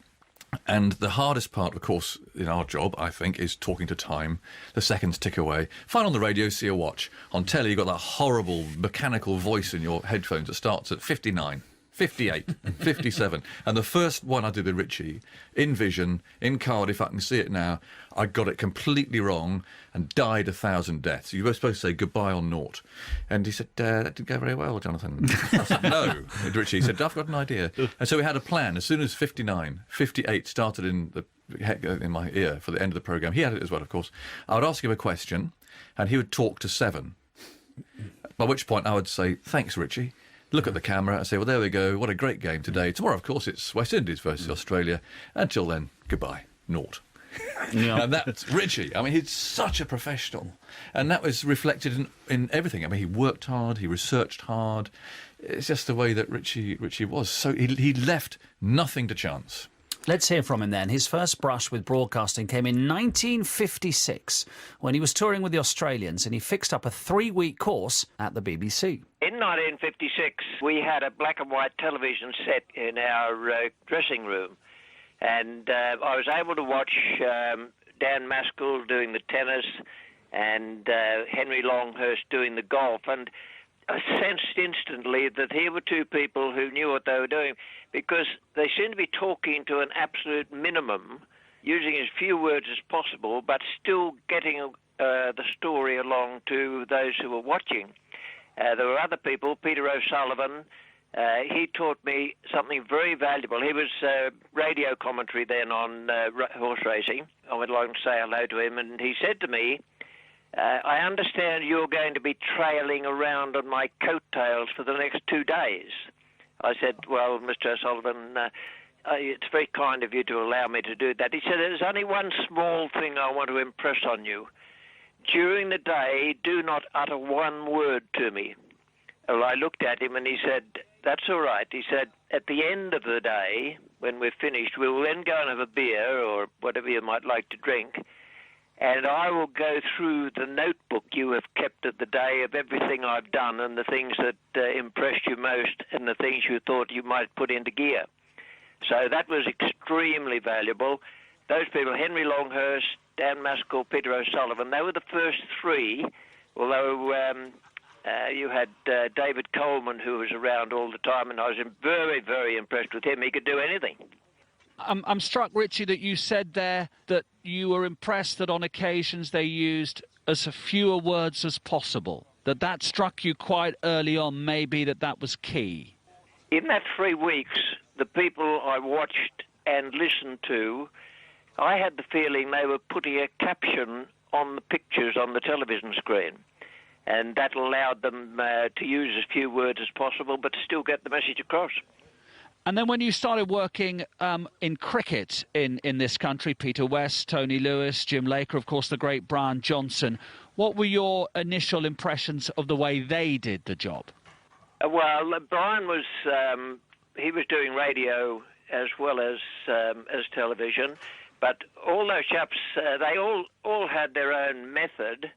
And the hardest part, of course, in our job, I think, is talking to time. The seconds tick away. Fine on the radio, see a watch. On telly, you've got that horrible mechanical voice in your headphones that starts at 59, 58, 57. And the first one I did with Richie, in Vision, in Cardiff, I can see it now, I got it completely wrong and died 1,000 deaths. You were supposed to say goodbye on naught. And he said, that didn't go very well, Jonathan. I said, no. And Richie said, I've got an idea. And so we had a plan. As soon as 59, 58 started in my ear for the end of the programme, he had it as well, of course, I would ask him a question and he would talk to 7. By which point I would say, thanks, Richie. Look at the camera and say, well, there we go. What a great game today. Tomorrow, of course, it's West Indies versus Australia. Until then, goodbye. Naught. Yeah. And that's Richie. I mean, he's such a professional. And that was reflected in everything. I mean, he worked hard. He researched hard. It's just the way that Richie was. So he left nothing to chance. Let's hear from him then. His first brush with broadcasting came in 1956 when he was touring with the Australians and he fixed up a 3-week course at the BBC. In 1956, we had a black and white television set in our dressing room, and I was able to watch Dan Maskell doing the tennis and Henry Longhurst doing the golf, and I sensed instantly that here were two people who knew what they were doing, because they seemed to be talking to an absolute minimum, using as few words as possible, but still getting the story along to those who were watching. There were other people, Peter O'Sullivan. He taught me something very valuable. He was radio commentary then on horse racing. I went along to say hello to him, and he said to me, I understand you're going to be trailing around on my coattails for the next 2 days. I said, well, Mr. O'Sullivan, it's very kind of you to allow me to do that. He said, there's only one small thing I want to impress on you. During the day, do not utter one word to me. Well, I looked at him and he said, that's all right. He said, at the end of the day, when we're finished, we will then go and have a beer or whatever you might like to drink, and I will go through the notebook you have kept of the day of everything I've done and the things that impressed you most and the things you thought you might put into gear. So that was extremely valuable. Those people, Henry Longhurst, Dan Maskell, Peter O'Sullivan, they were the first three, although you had David Coleman, who was around all the time, and I was very, very impressed with him. He could do anything. I'm struck, Richie, that you said there that you were impressed that on occasions they used as fewer words as possible, that struck you quite early on, maybe that was key. In that 3 weeks, the people I watched and listened to, I had the feeling they were putting a caption on the pictures on the television screen. And that allowed them to use as few words as possible, but still get the message across. And then when you started working in cricket in this country, Peter West, Tony Lewis, Jim Laker, of course, the great Brian Johnson, what were your initial impressions of the way they did the job? Well, Brian was he was doing radio as well as television, but all those chaps, they all had their own method.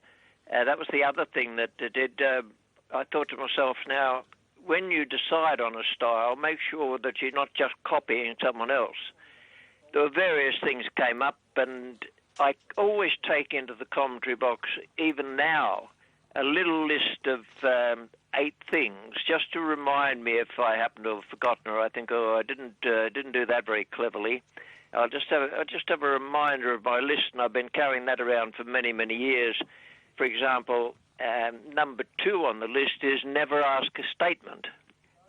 That was the other thing that did. I thought to myself, now, when you decide on a style, make sure that you're not just copying someone else. There were various things came up, and I always take into the commentary box, even now, a little list of 8 things, just to remind me if I happen to have forgotten or I think, oh, I didn't do that very cleverly. I'll just have a reminder of my list, and I've been carrying that around for many, many years. For example, number 2 on the list is never ask a statement.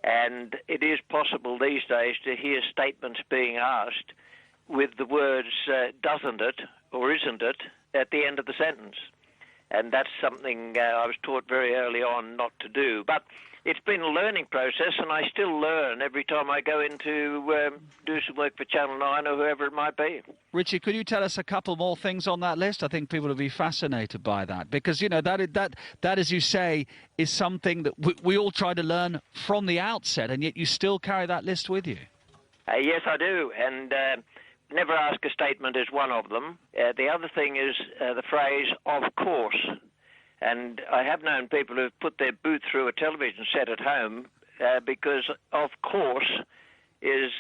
And it is possible these days to hear statements being asked with the words, doesn't it, or isn't it, at the end of the sentence. And that's something I was taught very early on not to do. But it's been a learning process, and I still learn every time I go in to do some work for Channel 9 or whoever it might be. Richie, could you tell us a couple more things on that list? I think people will be fascinated by that because, you know, that as you say, is something that we all try to learn from the outset, and yet you still carry that list with you. Yes, I do, and never ask a statement is one of them. The other thing is the phrase, of course. And I have known people who've put their boot through a television set at home because, of course, is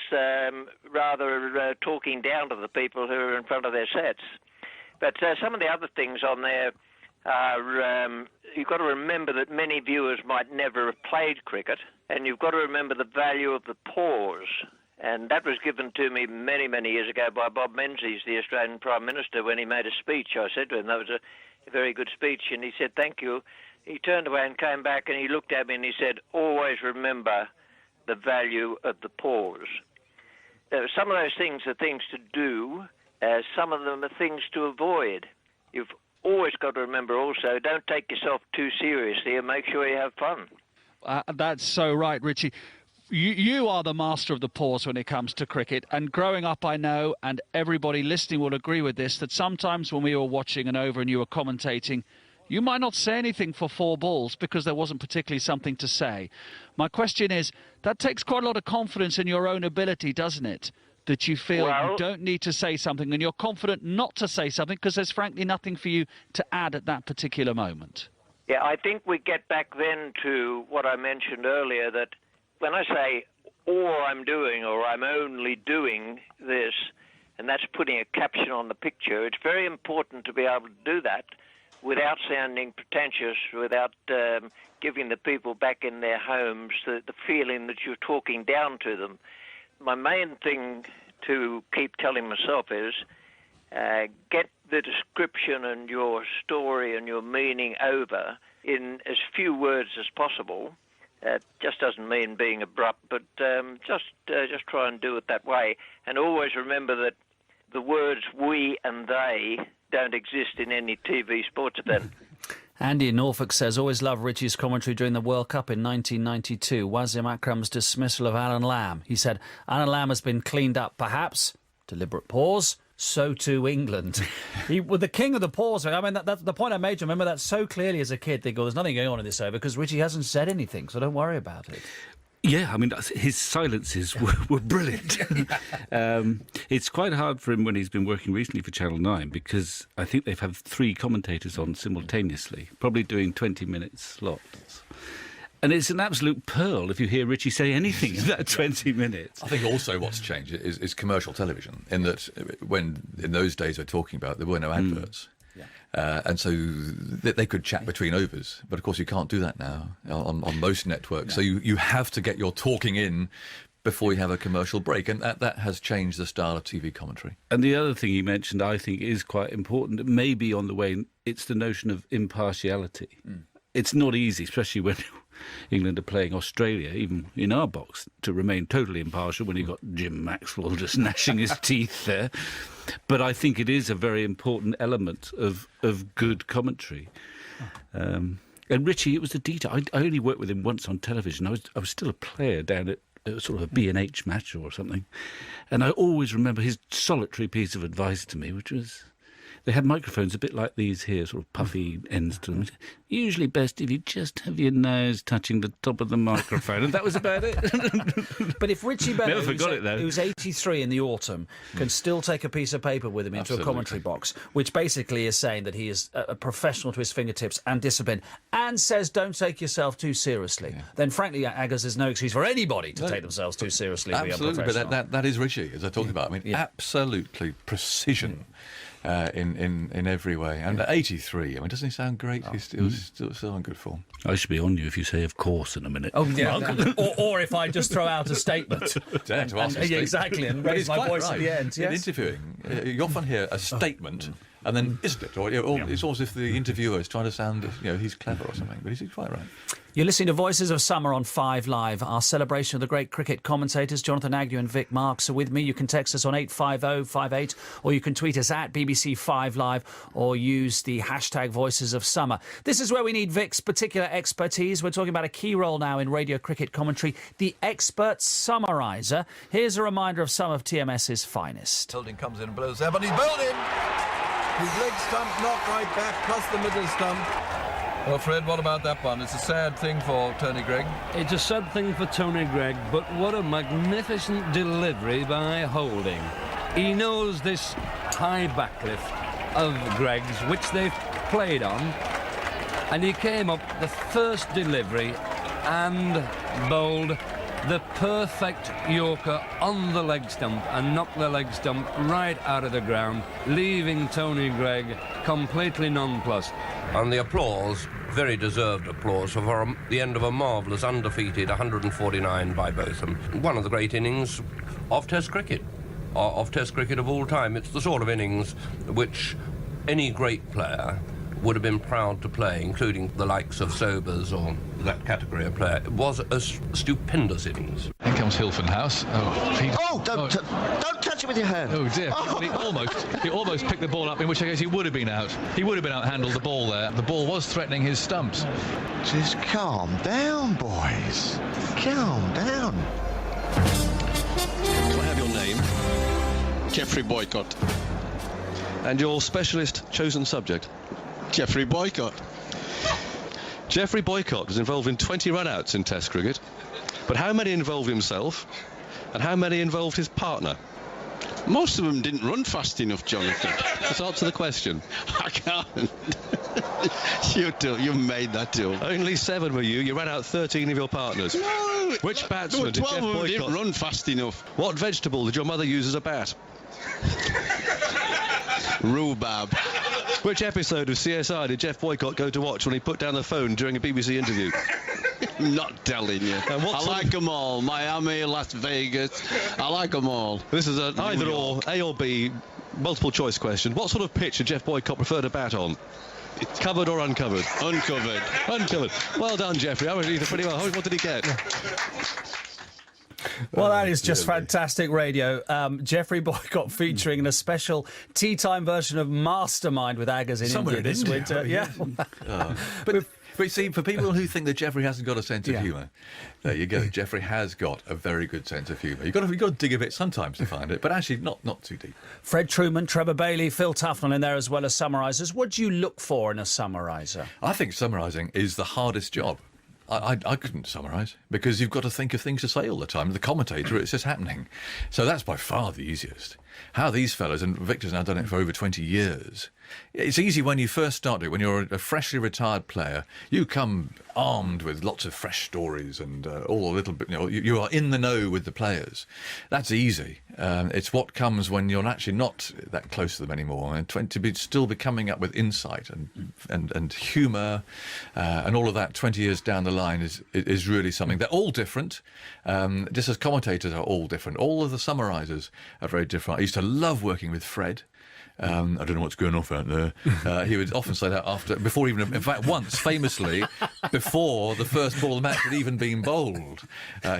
rather talking down to the people who are in front of their sets. But some of the other things on there are you've got to remember that many viewers might never have played cricket, and you've got to remember the value of the pause. And that was given to me many, many years ago by Bob Menzies, the Australian Prime Minister, when he made a speech. I said to him, that was a very good speech, and he said, thank you. He turned away and came back, and he looked at me and he said, always remember the value of the pause. Some of those things are things to do. Some of them are things to avoid. You've always got to remember also, don't take yourself too seriously and make sure you have fun. That's so right, Richie. You are the master of the pause when it comes to cricket, and growing up I know, and everybody listening will agree with this, that sometimes when we were watching an over and you were commentating, you might not say anything for 4 balls because there wasn't particularly something to say. My question is, that takes quite a lot of confidence in your own ability, doesn't it? That you feel you don't need to say something and you're confident not to say something because there's frankly nothing for you to add at that particular moment. Yeah, I think we get back then to what I mentioned earlier, that when I say all I'm doing or I'm only doing this, and that's putting a caption on the picture, it's very important to be able to do that without sounding pretentious, without giving the people back in their homes the feeling that you're talking down to them. My main thing to keep telling myself is get the description and your story and your meaning over in as few words as possible. Just doesn't mean being abrupt, but just try and do it that way. And always remember that the words we and they don't exist in any TV sports event. Andy in Norfolk says, always love Richie's commentary during the World Cup in 1992. Wasim Akram's dismissal of Alan Lamb. He said, Alan Lamb has been cleaned up, perhaps. Deliberate pause. So too England. He was the king of the pause. I mean, that's the point I made to him. Remember that so clearly as a kid. They go, there's nothing going on in this over because Richie hasn't said anything, so don't worry about it. Yeah, I mean, his silences were brilliant. It's quite hard for him when he's been working recently for Channel 9 because I think they've had 3 commentators on simultaneously, probably doing 20-minute slots. And it's an absolute pearl if you hear Richie say anything in that 20 minutes. I think also what's changed is commercial television, in that when in those days we're talking about, there were no adverts. And so they could chat between overs. But, of course, you can't do that now on most networks. So you have to get your talking in before you have a commercial break. And that has changed the style of TV commentary. And the other thing you mentioned, I think, is quite important. It may be on the way. It's the notion of impartiality. It's not easy, especially when England are playing Australia, even in our box, to remain totally impartial when you've got Jim Maxwell just gnashing his teeth there. But I think it is a very important element of good commentary. And Richie, it was a detail. I only worked with him once on television. I was still a player down at sort of a B&H match or something. And I always remember his solitary piece of advice to me, which was... They had microphones a bit like these here, sort of puffy ends to them. Usually best if you just have your nose touching the top of the microphone. And that was about it. But if Richie Bennett, who's 83 in the autumn, can still take a piece of paper with him into a commentary box, which basically is saying that he is a professional to his fingertips and disciplined, and says don't take yourself too seriously, then frankly, Aggers, there's no excuse for anybody to take themselves too seriously. Absolutely, but that is Richie, as I talked about. I mean, absolutely precision. In every way. And at 83, I mean, doesn't he sound great? He's still in good form. I should be on you if you say, of course, in a minute. Oh, yeah. or if I just throw out a statement. Dare to ask a statement. Exactly, and raise my voice at the end. In interviewing, you often hear a statement, and then isn't it? Or it's almost as if the interviewer is trying to sound, he's clever or something, but he's quite right. You're listening to Voices of Summer on 5 Live. Our celebration of the great cricket commentators, Jonathan Agnew and Vic Marks, are with me. You can text us on 85058, or you can tweet us at BBC 5 Live, or use the hashtag Voices of Summer. This is where we need Vic's particular expertise. We're talking about a key role now in radio cricket commentary, the expert summariser. Here's a reminder of some of TMS's finest. Holding comes in and blows there, but he's bowled in. His leg stump knocked right back, plus the middle stump. Well, Fred, what about that one? It's a sad thing for Tony Greig. It's a sad thing for Tony Greig, but what a magnificent delivery by Holding. He knows this high backlift of Greig's, which they've played on, and he came up the first delivery and bowled the perfect Yorker on the leg stump and knocked the leg stump right out of the ground, leaving Tony Greig completely nonplussed. And the applause, very deserved applause, for the end of a marvellous undefeated 149 by Botham. One of the great innings of Test cricket, of Test cricket of all time. It's the sort of innings which any great player would have been proud to play, including the likes of Sobers or that category of player. It was a stupendous innings. Here comes Hilton House. Don't touch it with your hand. Oh dear! He almost picked the ball up, in which case he would have been out. He would have been out-handled the ball there. The ball was threatening his stumps. Just calm down, boys. Calm down. Can I have your name? Geoffrey Boycott. And your specialist chosen subject? Geoffrey Boycott. Geoffrey Boycott was involved in 20 run-outs in Test cricket, but how many involved himself, and how many involved his partner? Most of them didn't run fast enough, Jonathan. Let's answer the question. I can't. You made that up. Only 7 were you. You ran out 13 of your partners. No! Which batsman did Geoff 12 of them Boycott didn't run fast enough. What vegetable did your mother use as a bat? Rhubarb. Which episode of CSI did Geoff Boycott go to watch when he put down the phone during a BBC interview? I'm not telling you. I like them all. Miami, Las Vegas. I like them all. This is an either or, A or B, multiple choice question. What sort of pitch did Geoff Boycott prefer to bat on? Covered or uncovered? Uncovered. Uncovered. Well done, Geoffrey. I did pretty well. What did he get? Well, that is just fantastic radio. Geoffrey Boycott featuring in a special tea time version of Mastermind with Aggers in India this winter. Yeah. But see, for people who think that Geoffrey hasn't got a sense of humour, there you go. Geoffrey has got a very good sense of humour. You've got to dig a bit sometimes to find it, but actually not too deep. Fred Truman, Trevor Bailey, Phil Tufnell in there as well as summarisers. What do you look for in a summariser? I think summarising is the hardest job. I couldn't summarise, because you've got to think of things to say all the time. The commentator, it's just happening. So that's by far the easiest. How these fellas, and Victor's now done it for over 20 years, it's easy when you first start it, when you're a freshly retired player. You come armed with lots of fresh stories and all a little bit, you are in the know with the players. That's easy. It's what comes when you're actually not that close to them anymore, and still be coming up with insight and humour and all of that 20 years down the line is really something. They're all different, just as commentators are all different. All of the summarisers are very different. I used to love working with Fred. I don't know what's going off out there. He would often say that in fact, once, famously, before the first ball of the match had even been bowled,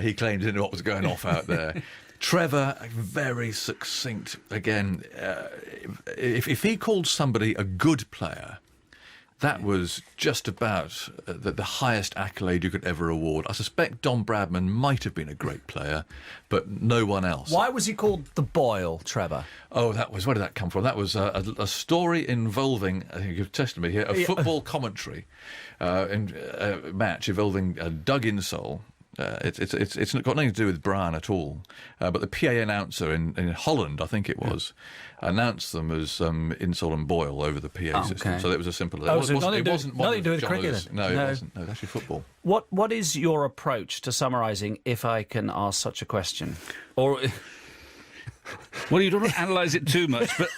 he claimed he didn't know what was going off out there. Trevor, very succinct. Again, if he called somebody a good player, that was just about the highest accolade you could ever award. I suspect Don Bradman might have been a great player, but no one else. Why was he called the Boyle, Trevor? Oh, where did that come from? That was a story involving, I think you've tested me here, a football commentary match involving Doug Insole. It's got nothing to do with Brian at all. But the PA announcer in Holland, I think it was, announced them as Insole and Boyle over the PA system. So it was as simple as that. It wasn't nothing to do with cricket. No, it wasn't. No, it's actually football. What is your approach to summarising, if I can ask such a question? Or, well, you don't want to analyse it too much, but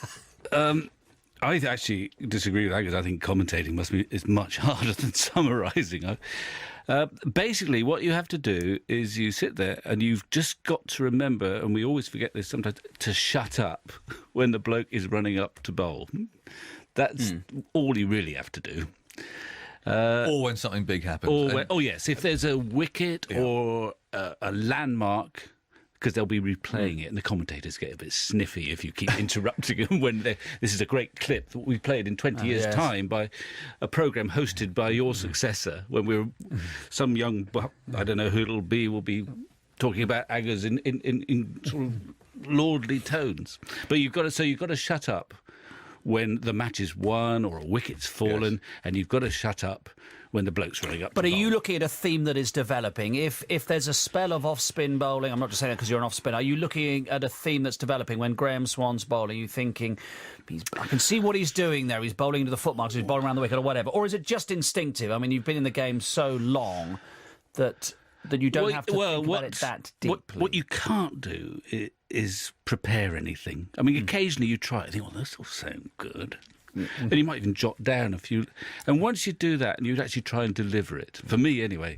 I actually disagree with Angus. I think commentating is much harder than summarising. Basically, what you have to do is you sit there and you've just got to remember, and we always forget this sometimes, to shut up when the bloke is running up to bowl. That's all you really have to do. Or when something big happens. Yes, if there's a wicket or a landmark, because they'll be replaying it, and the commentators get a bit sniffy if you keep interrupting them when this is a great clip that we played in 20 years' time by a programme hosted by your successor when we were some young, I don't know who it'll be, will be talking about Aggers in sort of lordly tones. But you've got to shut up when the match is won or a wicket's fallen, and you've got to shut up when the bloke's running up. But are you looking at a theme that is developing? If there's a spell of off-spin bowling, I'm not just saying that because you're an off-spin, are you looking at a theme that's developing? When Graham Swan's bowling, are you thinking, I can see what he's doing there, he's bowling into the footmarks, he's bowling around the wicket or whatever? Or is it just instinctive? I mean, you've been in the game so long that you don't have to think about it that deeply. What you can't do is prepare anything. I mean, occasionally you try it and think, this will sound good. And you might even jot down a few. And once you do that and you actually try and deliver it, for me anyway,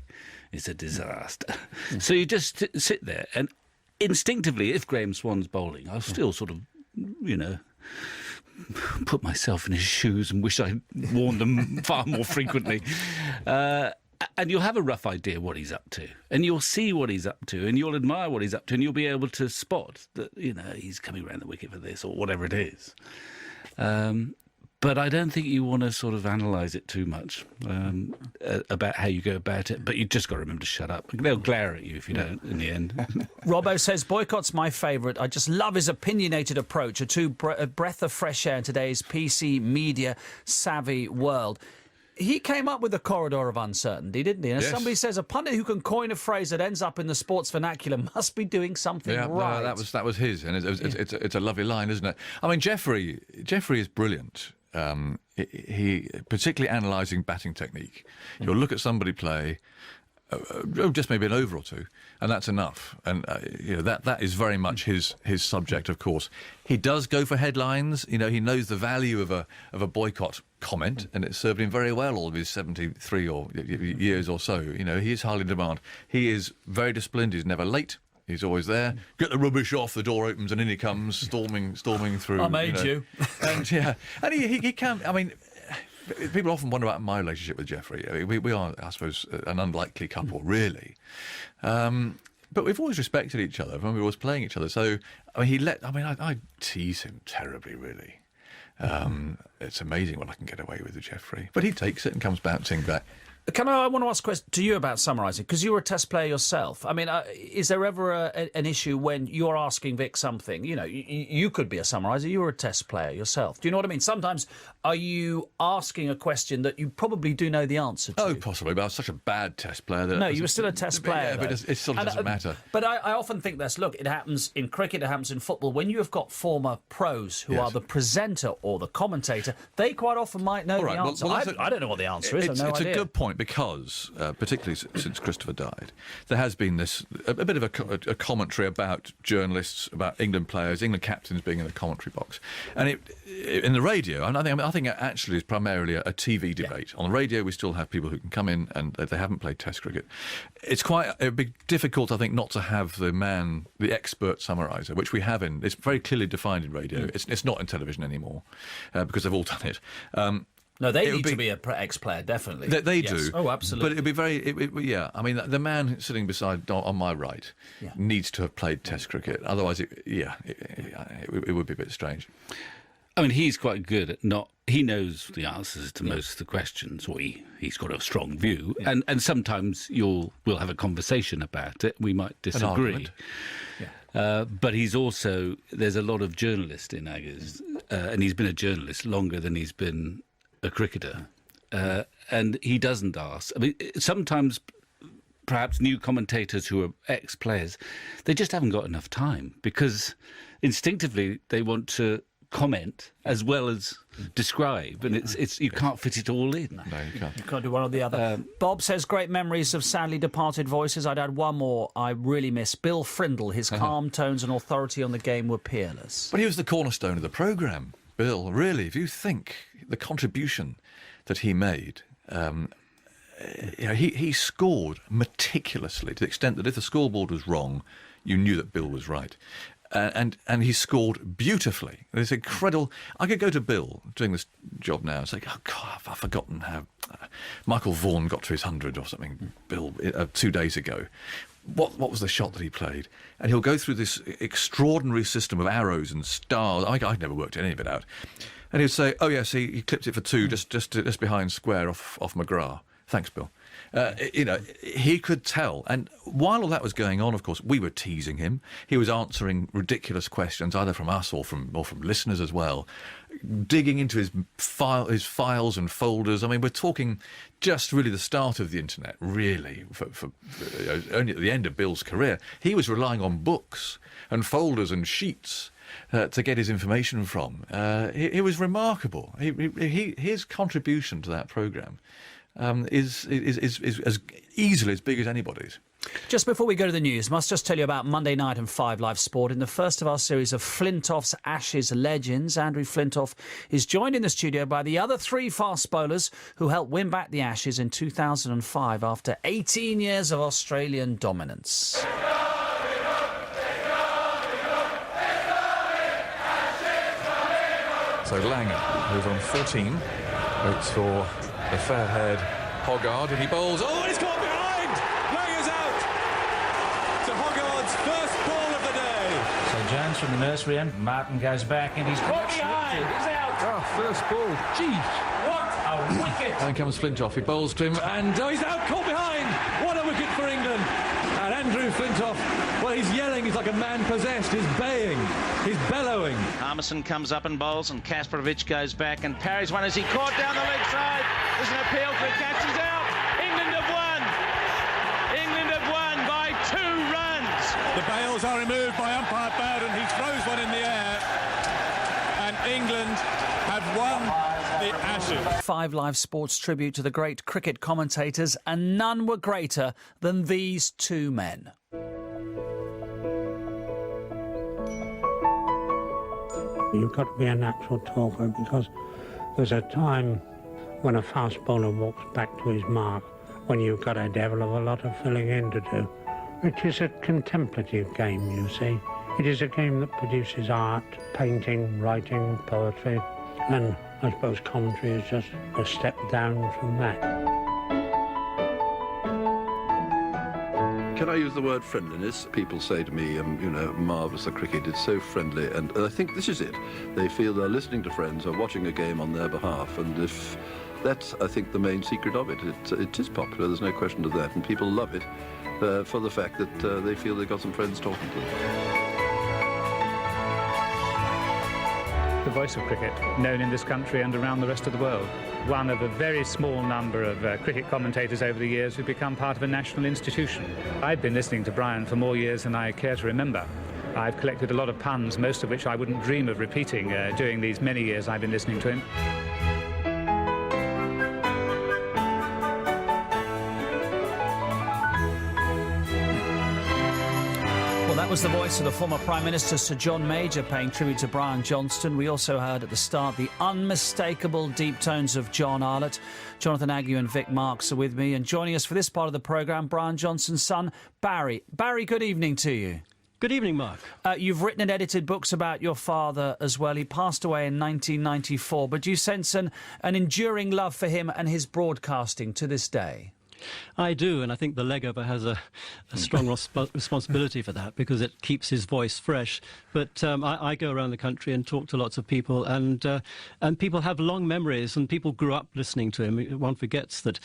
it's a disaster. So you just sit there and instinctively, if Graham Swan's bowling, I'll still sort of, put myself in his shoes and wish I'd worn them far more frequently. And you'll have a rough idea what he's up to, and you'll see what he's up to, and you'll admire what he's up to, and you'll be able to spot that, he's coming around the wicket for this or whatever it is. But I don't think you want to sort of analyse it too much about how you go about it. But you just got to remember to shut up. They'll glare at you if you don't in the end. Robbo says, Boycott's my favourite. I just love his opinionated approach, a breath of fresh air in today's PC media savvy world. He came up with the corridor of uncertainty, didn't he? And as somebody says, a pundit who can coin a phrase that ends up in the sports vernacular must be doing something right. No, that was his, and it's a lovely line, isn't it? I mean, Jeffrey is brilliant. He particularly analysing batting technique. You'll look at somebody play, just maybe an over or two, and that's enough. And that is very much his subject, of course. He does go for headlines. He knows the value of a boycott comment, and it served him very well all of his 73 years or so. He is highly in demand. He is very disciplined. He's never late. He's always there. Get the rubbish off. The door opens and in he comes, storming through. I made you. And he can. I mean, people often wonder about my relationship with Jeffrey. I mean, we are, I suppose, an unlikely couple, really. But we've always respected each other when we were always playing each other. So, I mean, I tease him terribly, really. It's amazing what I can get away with Jeffrey. But he takes it and comes bouncing back. I want to ask a question to you about summarising, because you were a Test player yourself. I mean, is there ever an issue when you're asking Vic something? You know, you could be a summariser. You were a Test player yourself. Do you know what I mean? Sometimes are you asking a question that you probably do know the answer to? Oh, possibly, but I was such a bad Test player that... No, you were still a Test player. Yeah, but it sort of doesn't matter. But I often think this, look, it happens in cricket, it happens in football. When you have got former pros who are the presenter or the commentator, they quite often might know the answer. Well, I don't know what the answer is. It's a good point, because, particularly since Christopher died, there has been a bit of a commentary about journalists, about England players, England captains being in the commentary box. And in the radio, I think it actually is primarily a TV debate. On the radio, we still have people who can come in and they haven't played Test cricket. It'd be difficult, I think, not to have the expert summariser, which we have it's very clearly defined in radio. It's not in television anymore, because they've all done it. No, they need to be an ex-player, definitely. They yes. do. Oh, absolutely. But it'd be very... I mean, the man sitting beside on my right needs to have played Test cricket. Otherwise, it would be a bit strange. I mean, he's quite good at he knows the answers to most of the questions, or he's got a strong view, and sometimes we'll have a conversation about it. We might disagree. But he's also... There's a lot of journalists in Aggers, and he's been a journalist longer than he's been a cricketer, and he doesn't ask. I mean, sometimes perhaps new commentators who are ex-players, they just haven't got enough time, because instinctively they want to comment as well as describe, and it's you can't fit it all in. No, you can't. You can't do one or the other. Bob says, great memories of sadly departed voices. I'd add one more I really miss. Bill Frindle. His calm tones and authority on the game were peerless. But he was the cornerstone of the programme, Bill, really. If you think the contribution that he made... he scored meticulously, to the extent that if the scoreboard was wrong, you knew that Bill was right. And he scored beautifully. It's incredible. I could go to Bill doing this job now and say, oh, God, I've forgotten how Michael Vaughan got to his 100 or something, Bill, 2 days ago. What was the shot that he played? And he'll go through this extraordinary system of arrows and stars. I'd never worked any of it out. And he'd say, oh, yes, he clipped it for 2 just behind square off McGrath. Thanks, Bill. He could tell. And while all that was going on, of course, we were teasing him. He was answering ridiculous questions, either from us or from listeners as well, digging into his files and folders. I mean, we're talking just really the start of the internet, really, for only at the end of Bill's career. He was relying on books and folders and sheets to get his information from. He was remarkable. His contribution to that programme is as easily as big as anybody's. Just before we go to the news, must just tell you about Monday night and 5 Live Sport. In the first of our series of Flintoff's Ashes legends, Andrew Flintoff is joined in the studio by the other 3 fast bowlers who helped win back the Ashes in 2005 after 18 years of Australian dominance. So Langer, who's on 14, waits for the fair-haired Hoggard, and he bowls. Oh, and he's caught behind! Langer's out! To Hoggard's first ball of the day. So Jones from the nursery end. Martin goes back and he's caught behind. He's out. Oh, first ball. Jeez. What a wicket! And comes Flintoff. He bowls to him, and he's out, caught behind. What a wicket for England! And Andrew Flintoff, well, he's yelling. He's like a man possessed. He's baying. He's bellowing. Harmison comes up and bowls, and Kasparovich goes back and parries one as he caught down the leg side. There's an appeal for a catch. He's out. England have won. England have won by 2 runs. The bails are removed by umpire Bowden. He throws one in the air, and England have won the Ashes. 5 Live Sports tribute to the great cricket commentators, and none were greater than these 2 men. You've got to be a natural talker, because there's a time when a fast bowler walks back to his mark when you've got a devil of a lot of filling in to do. It is a contemplative game, you see. It is a game that produces art, painting, writing, poetry, and I suppose commentary is just a step down from that. Can I use the word friendliness? People say to me, marvellous, the cricket, it's so friendly, and I think this is it. They feel they're listening to friends or watching a game on their behalf, and if That's, I think, the main secret of it. It is popular, there's no question of that, and people love it for the fact that they feel they've got some friends talking to them. The voice of cricket, known in this country and around the rest of the world. One of a very small number of cricket commentators over the years who've become part of a national institution. I've been listening to Brian for more years than I care to remember. I've collected a lot of puns, most of which I wouldn't dream of repeating during these many years I've been listening to him. That was the voice of the former Prime Minister Sir John Major paying tribute to Brian Johnston. We also heard at the start the unmistakable deep tones of John Arlott. Jonathan Agnew and Vic Marks are with me, and joining us for this part of the programme, Brian Johnston's son, Barry. Barry, good evening to you. Good evening, Mark. You've written and edited books about your father as well. He passed away in 1994, but do you sense an enduring love for him and his broadcasting to this day? I do, and I think the Legover has a strong responsibility for that, because it keeps his voice fresh. But I go around the country and talk to lots of people, and people have long memories, and people grew up listening to him. One forgets that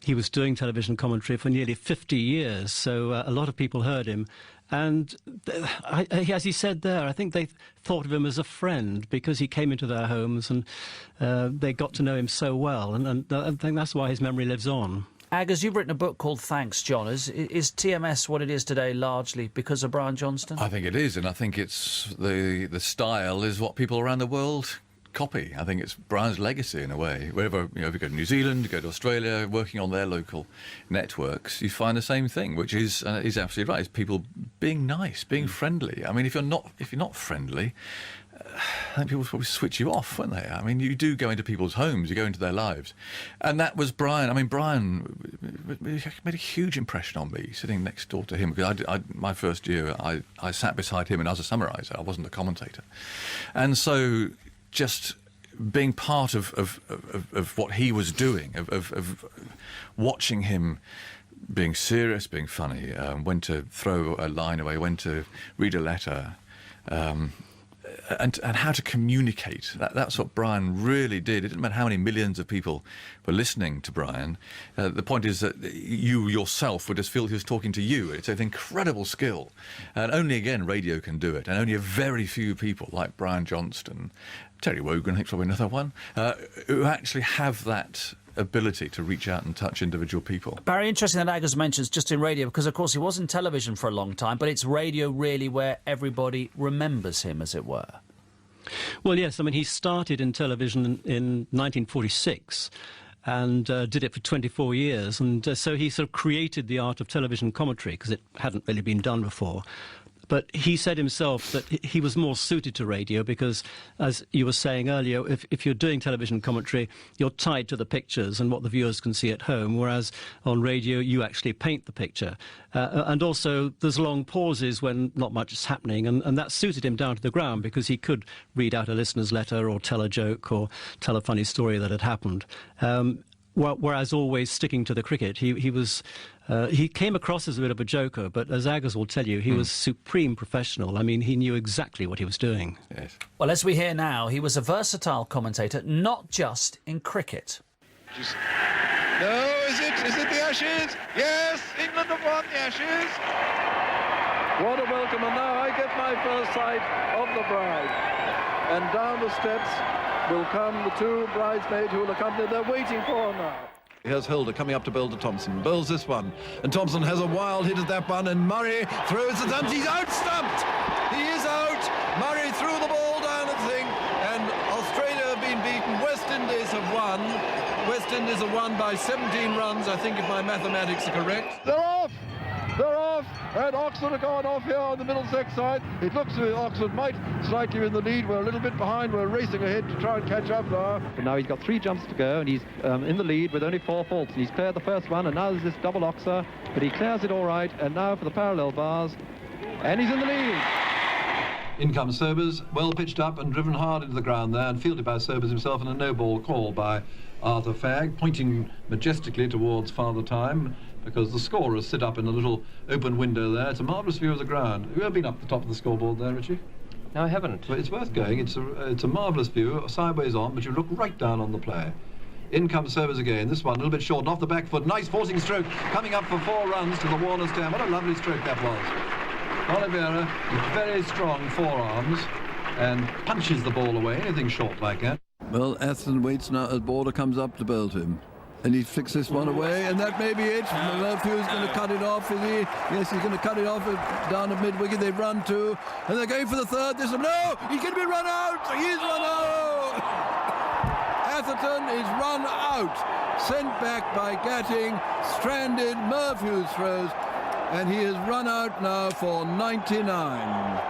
he was doing television commentary for nearly 50 years, so a lot of people heard him. And as he said there, I think they thought of him as a friend because he came into their homes and they got to know him so well, and I think that's why his memory lives on. Aggers, you've written a book called Thanks, John. Is TMS what it is today largely because of Brian Johnston? I think it is, and I think it's the style is what people around the world copy. I think it's Brian's legacy in a way. Wherever, if you go to New Zealand, you go to Australia, working on their local networks, you find the same thing, which is he's absolutely right. It's people being nice, being friendly. I mean, if you're not friendly, I think people would probably switch you off, wouldn't they? I mean, you do go into people's homes, you go into their lives. And that was Brian. I mean, Brian made a huge impression on me, sitting next door to him. Because my first year, I sat beside him and I was a summariser. I wasn't a commentator. And so just being part of what he was doing, of watching him being serious, being funny, when to throw a line away, when to read a letter, and how to communicate. That's what Brian really did. It didn't matter how many millions of people were listening to Brian. The point is that you yourself would just feel he was talking to you. It's an incredible skill. And only, again, radio can do it. And only a very few people like Brian Johnston, Terry Wogan, I think probably another one, who actually have that ability to reach out and touch individual people. Barry, interesting that Aggers mentions just in radio, because of course he was in television for a long time, but it's radio really where everybody remembers him, as it were. Well, yes, I mean, he started in television in 1946 and did it for 24 years, and so he sort of created the art of television commentary, because it hadn't really been done before. But he said himself that he was more suited to radio because, as you were saying earlier, if you're doing television commentary, you're tied to the pictures and what the viewers can see at home, whereas on radio you actually paint the picture. And also there's long pauses when not much is happening, and that suited him down to the ground because he could read out a listener's letter or tell a joke or tell a funny story that had happened. Whereas always sticking to the cricket, he came across as a bit of a joker, but as Aggers will tell you, he was supreme professional. I mean, he knew exactly what he was doing. Yes. Well, as we hear now, he was a versatile commentator, not just in cricket. No, is it the Ashes? Yes, England have won the Ashes. What a welcome, and now I get my first sight of the bride. And down the steps will come the two bridesmaids who will accompany. They're waiting for her now. Here's Holder coming up to bowl to Thompson. Bowls this one. And Thompson has a wild hit at that one. And Murray throws it and he's out stumped. He is out. Murray threw the ball down the thing. And Australia have been beaten. West Indies have won. West Indies have won by 17 runs, I think, if my mathematics are correct. They're off. They're off. And Oxford are going off here on the Middlesex side. It looks as if Oxford might slightly in the lead. We're a little bit behind. We're racing ahead to try and catch up now. But now he's got 3 jumps to go, and he's in the lead with only 4 faults. He's cleared the first one, and now there's this double oxer, but he clears it all right. And now for the parallel bars, and he's in the lead. In comes Sobers, well pitched up and driven hard into the ground there, and fielded by Sobers himself, and a no-ball call by Arthur Fagg, pointing majestically towards Father Time, because the scorers sit up in a little open window there. It's a marvellous view of the ground. Have you ever been up the top of the scoreboard there, Richie? No, I haven't. Well, it's worth going. It's a marvellous view, sideways on, but you look right down on the play. In comes Sobers again. This one a little bit short, and off the back foot. Nice forcing stroke, coming up for 4 runs to the Warner stand. What a lovely stroke that was. Oliveira with very strong forearms and punches the ball away, anything short like that. Well, Atherton waits now as Border comes up to bowl to him. And he flicks this one away, and that may be it. Murphew's going to cut it off, is he? Yes, he's going to cut it off down at mid-wicket. They've run 2, and they're going for the 3rd. This one, no! He's going to be run out! He's run out! Atherton is run out. Sent back by Gatting, stranded. Murphy throws, and he has run out now for 99.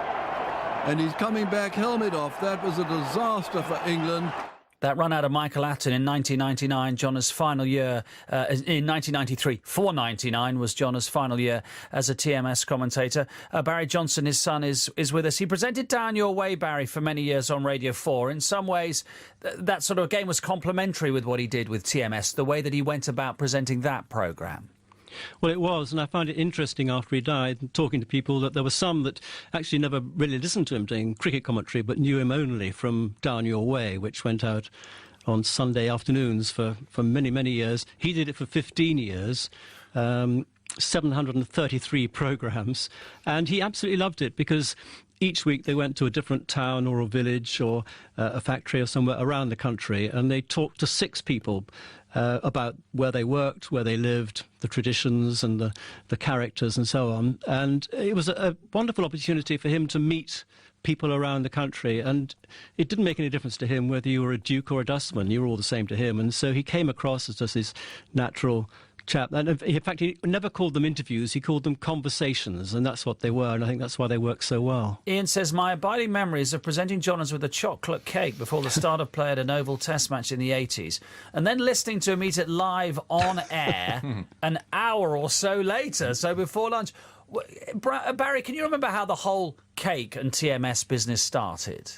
And he's coming back helmet off. That was a disaster for England. That run out of Michael Atherton in 1999, Johnner's final year, in 1993, 499 was Johnner's final year as a TMS commentator. Barry Johnson, his son, is with us. He presented Down Your Way, Barry, for many years on Radio 4. In some ways, that sort of game was complementary with what he did with TMS, the way that he went about presenting that programme. Well, it was, and I found it interesting after he died, talking to people, that there were some that actually never really listened to him doing cricket commentary, but knew him only from Down Your Way, which went out on Sunday afternoons for many, many years. He did it for 15 years, 733 programmes, and he absolutely loved it because each week they went to a different town or a village or a factory or somewhere around the country, and they talked to 6 people about where they worked, where they lived, the traditions and the characters and so on. And it was a wonderful opportunity for him to meet people around the country, and it didn't make any difference to him whether you were a duke or a dustman. You were all the same to him, and so he came across as just this natural chap. And in fact, he never called them interviews, he called them conversations, and that's what they were, and I think that's why they work so well. Ian says, my abiding memories of presenting Johners with a chocolate cake before the start of play at an Oval Test match in the 80s, and then listening to him eat it live on air an hour or so later, so before lunch. Barry, can you remember how the whole cake and TMS business started?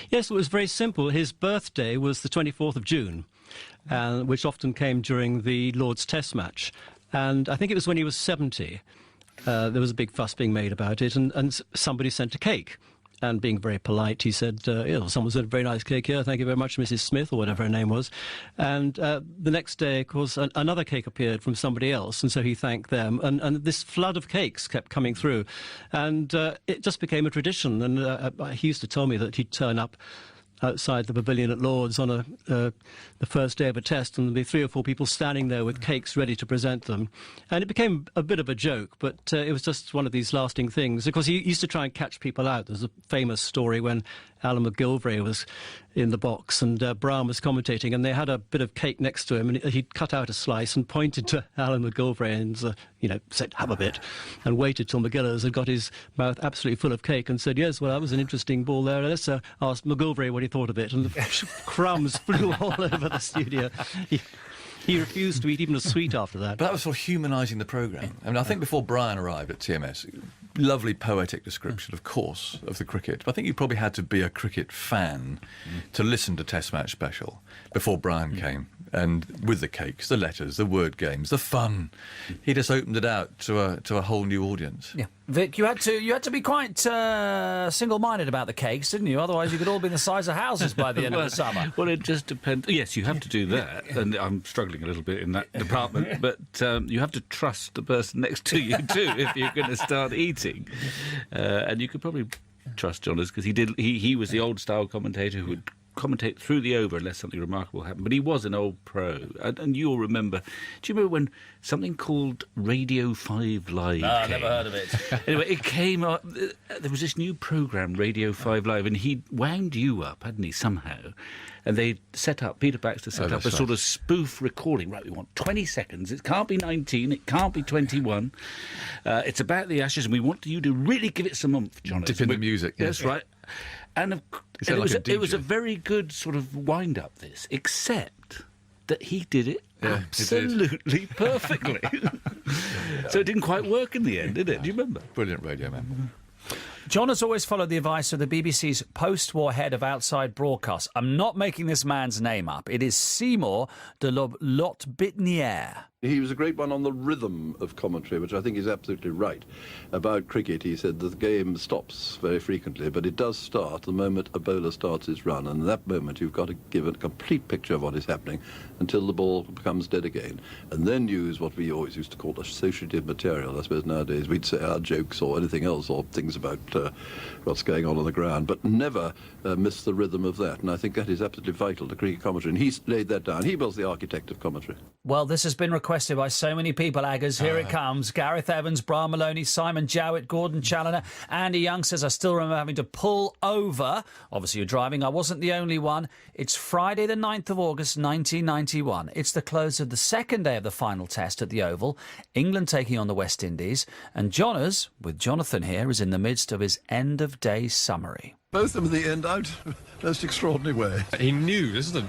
Yes, it was very simple. His birthday was the 24th of June. Which often came during the Lord's Test match. And I think it was when he was 70. There was a big fuss being made about it, and somebody sent a cake. And being very polite, he said, someone sent a very nice cake here, thank you very much, Mrs. Smith, or whatever her name was. And the next day, of course, another cake appeared from somebody else, and so he thanked them. And this flood of cakes kept coming through. And it just became a tradition. And he used to tell me that he'd turn up outside the pavilion at Lord's on the first day of a test, and there'd be 3 or 4 people standing there with cakes ready to present them. And it became a bit of a joke, but it was just one of these lasting things. Of course, he used to try and catch people out. There's a famous story when Alan McGilvray was in the box and Brown was commentating, and they had a bit of cake next to him, and he'd cut out a slice and pointed to Alan McGilvray and, said, have a bit, and waited till McGillis had got his mouth absolutely full of cake and said, yes, well, that was an interesting ball there. Let's ask McGilvray what he thought of it. And the crumbs flew all over the studio. He refused to eat even a sweet after that. But that was for humanising the programme. I mean, I think before Brian arrived at TMS, lovely poetic description, of course, of the cricket. But I think you probably had to be a cricket fan to listen to Test Match Special before Brian came. And with the cakes, the letters, the word games, the fun, he just opened it out to a whole new audience. Yeah, Vic, you had to be quite single-minded about the cakes, didn't you? Otherwise, you could all be the size of houses by the end of the summer. Well, it just depends. Yes, you have to do that, and I'm struggling a little bit in that department. But you have to trust the person next to you too if you're going to start eating. And you could probably trust Johners because he was the old-style commentator who would commentate through the over unless something remarkable happened. But he was an old pro. And you'll remember... Do you remember when something called Radio 5 Live came? I've never heard of it. Anyway, it came up... There was this new programme, Radio 5 Live, and he wound you up, hadn't he, somehow? And they set up, Peter Baxter set up a sort of spoof recording. Right, we want 20 seconds. It can't be 19. It can't be 21. It's about the Ashes, and we want you to really give it some oomph, John. Dip in the music. Yes. That's right. And it was a very good sort of wind-up, this, except that he did it absolutely perfectly. So it didn't quite work in the end, did it? Do you remember? Brilliant radio man. John has always followed the advice of the BBC's post-war head of outside broadcast. I'm not making this man's name up. It is Seymour de Lotbinière. He was a great one on the rhythm of commentary, which I think is absolutely right. About cricket, he said that the game stops very frequently, but it does start the moment a bowler starts his run, and at that moment you've got to give a complete picture of what is happening until the ball becomes dead again, and then use what we always used to call associative material. I suppose nowadays we'd say our jokes or anything else, or things about what's going on the ground, but never miss the rhythm of that, and I think that is absolutely vital to cricket commentary, and he laid that down. He was the architect of commentary. Well, this has been requested by so many people, Aggers. Here it comes. Gareth Evans, Brian Maloney, Simon Jowett, Gordon Challoner, Andy Young says, I still remember having to pull over. Obviously, you're driving. I wasn't the only one. It's Friday the 9th of August, 1991. It's the close of the second day of the final test at the Oval. England taking on the West Indies. And Johners, with Jonathan here, is in the midst of his end-of-day summary. Both of them at the end out most extraordinary way. He knew, this is the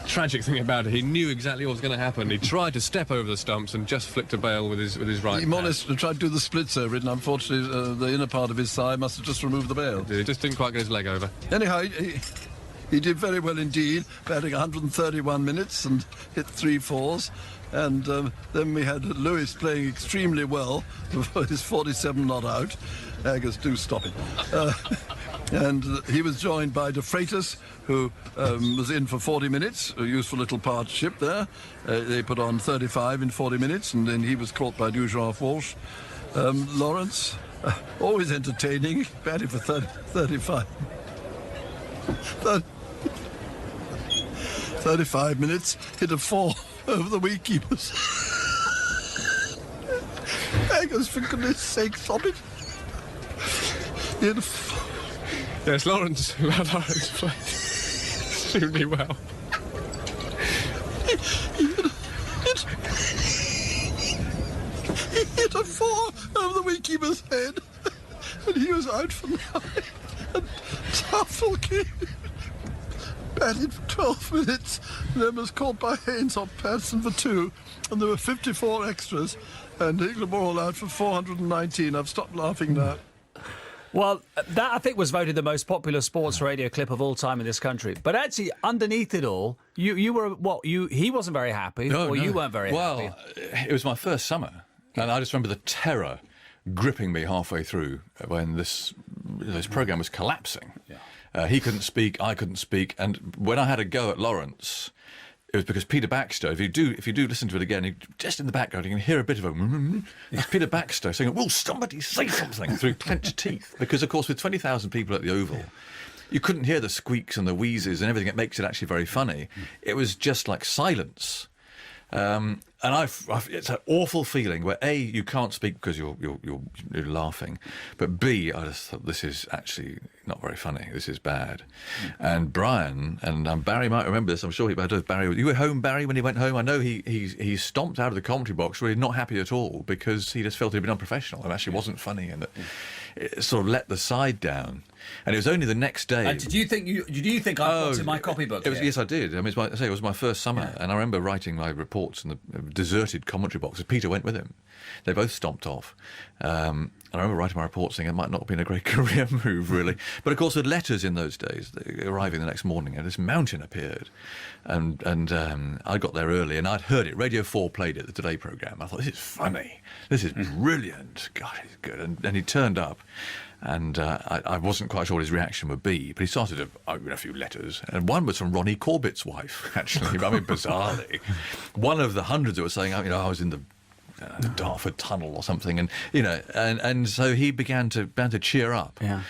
tragic thing about it, he knew exactly what was going to happen. He tried to step over the stumps and just flicked a bail with his right He modest tried to do the splits over it, and unfortunately the inner part of his thigh must have just removed the bail. He just didn't quite get his leg over. Anyhow, he did very well indeed, batting 131 minutes and hit 3 fours. And then we had Lewis playing extremely well for his 47 not out. Aggers, do stop it. And he was joined by De Freitas, who was in for 40 minutes, a useful little partnership there. They put on 35 in 40 minutes, and then he was caught by Dujan Walsh. Lawrence, always entertaining, batting for 35 minutes, hit a 4 over the wicketkeepers. Aggers, for goodness sake, stop it. Yes, Lawrence played extremely well. He hit a 4 over the wicketkeeper's head, and he was out for 9. And Tuffle came, batted for 12 minutes, and then was caught by Haynes off Patterson for 2, and there were 54 extras, and England were all out for 419. I've stopped laughing now. Well, that, I think, was voted the most popular sports radio clip of all time in this country. But actually, underneath it all, you were, what, he wasn't very happy, you weren't very happy. Well, it was my first summer, and I just remember the terror gripping me halfway through when this programme was collapsing. Yeah. He couldn't speak, I couldn't speak, and when I had a go at Lawrence, it was because Peter Baxter, if you do listen to it again, just in the background, you can hear a bit of a... It's Peter Baxter saying, will somebody say something, through clenched teeth. Because, of course, with 20,000 people at the Oval, you couldn't hear the squeaks and the wheezes and everything. It makes it actually very funny. It was just like silence. And it's an awful feeling where A, you can't speak because you're laughing, but B, I just thought, this is actually not very funny. This is bad. And Brian and Barry might remember this. I'm sure Barry. You were home, Barry, when he went home. I know he stomped out of the commentary box, really not happy at all, because he just felt he'd been unprofessional and actually wasn't funny, and it sort of let the side down. And it was only the next day. Did you think I put in my copybook? Yes, I did. I mean, it was my first summer, and I remember writing my reports in the deserted commentary box. Peter went with him. They both stomped off. And I remember writing my report saying it might not have been a great career move, really. But of course, with letters in those days, arriving the next morning, and this mountain appeared. And I got there early, and I'd heard it. Radio 4 played it, the Today programme. I thought, this is funny. This is brilliant. God, it's good. And he turned up. And I wasn't quite sure what his reaction would be, but he started to open a few letters, and one was from Ronnie Corbett's wife, actually. I mean, bizarrely. One of the hundreds that were saying, I was in the Dartford Tunnel or something, and so he began to cheer up. Yeah.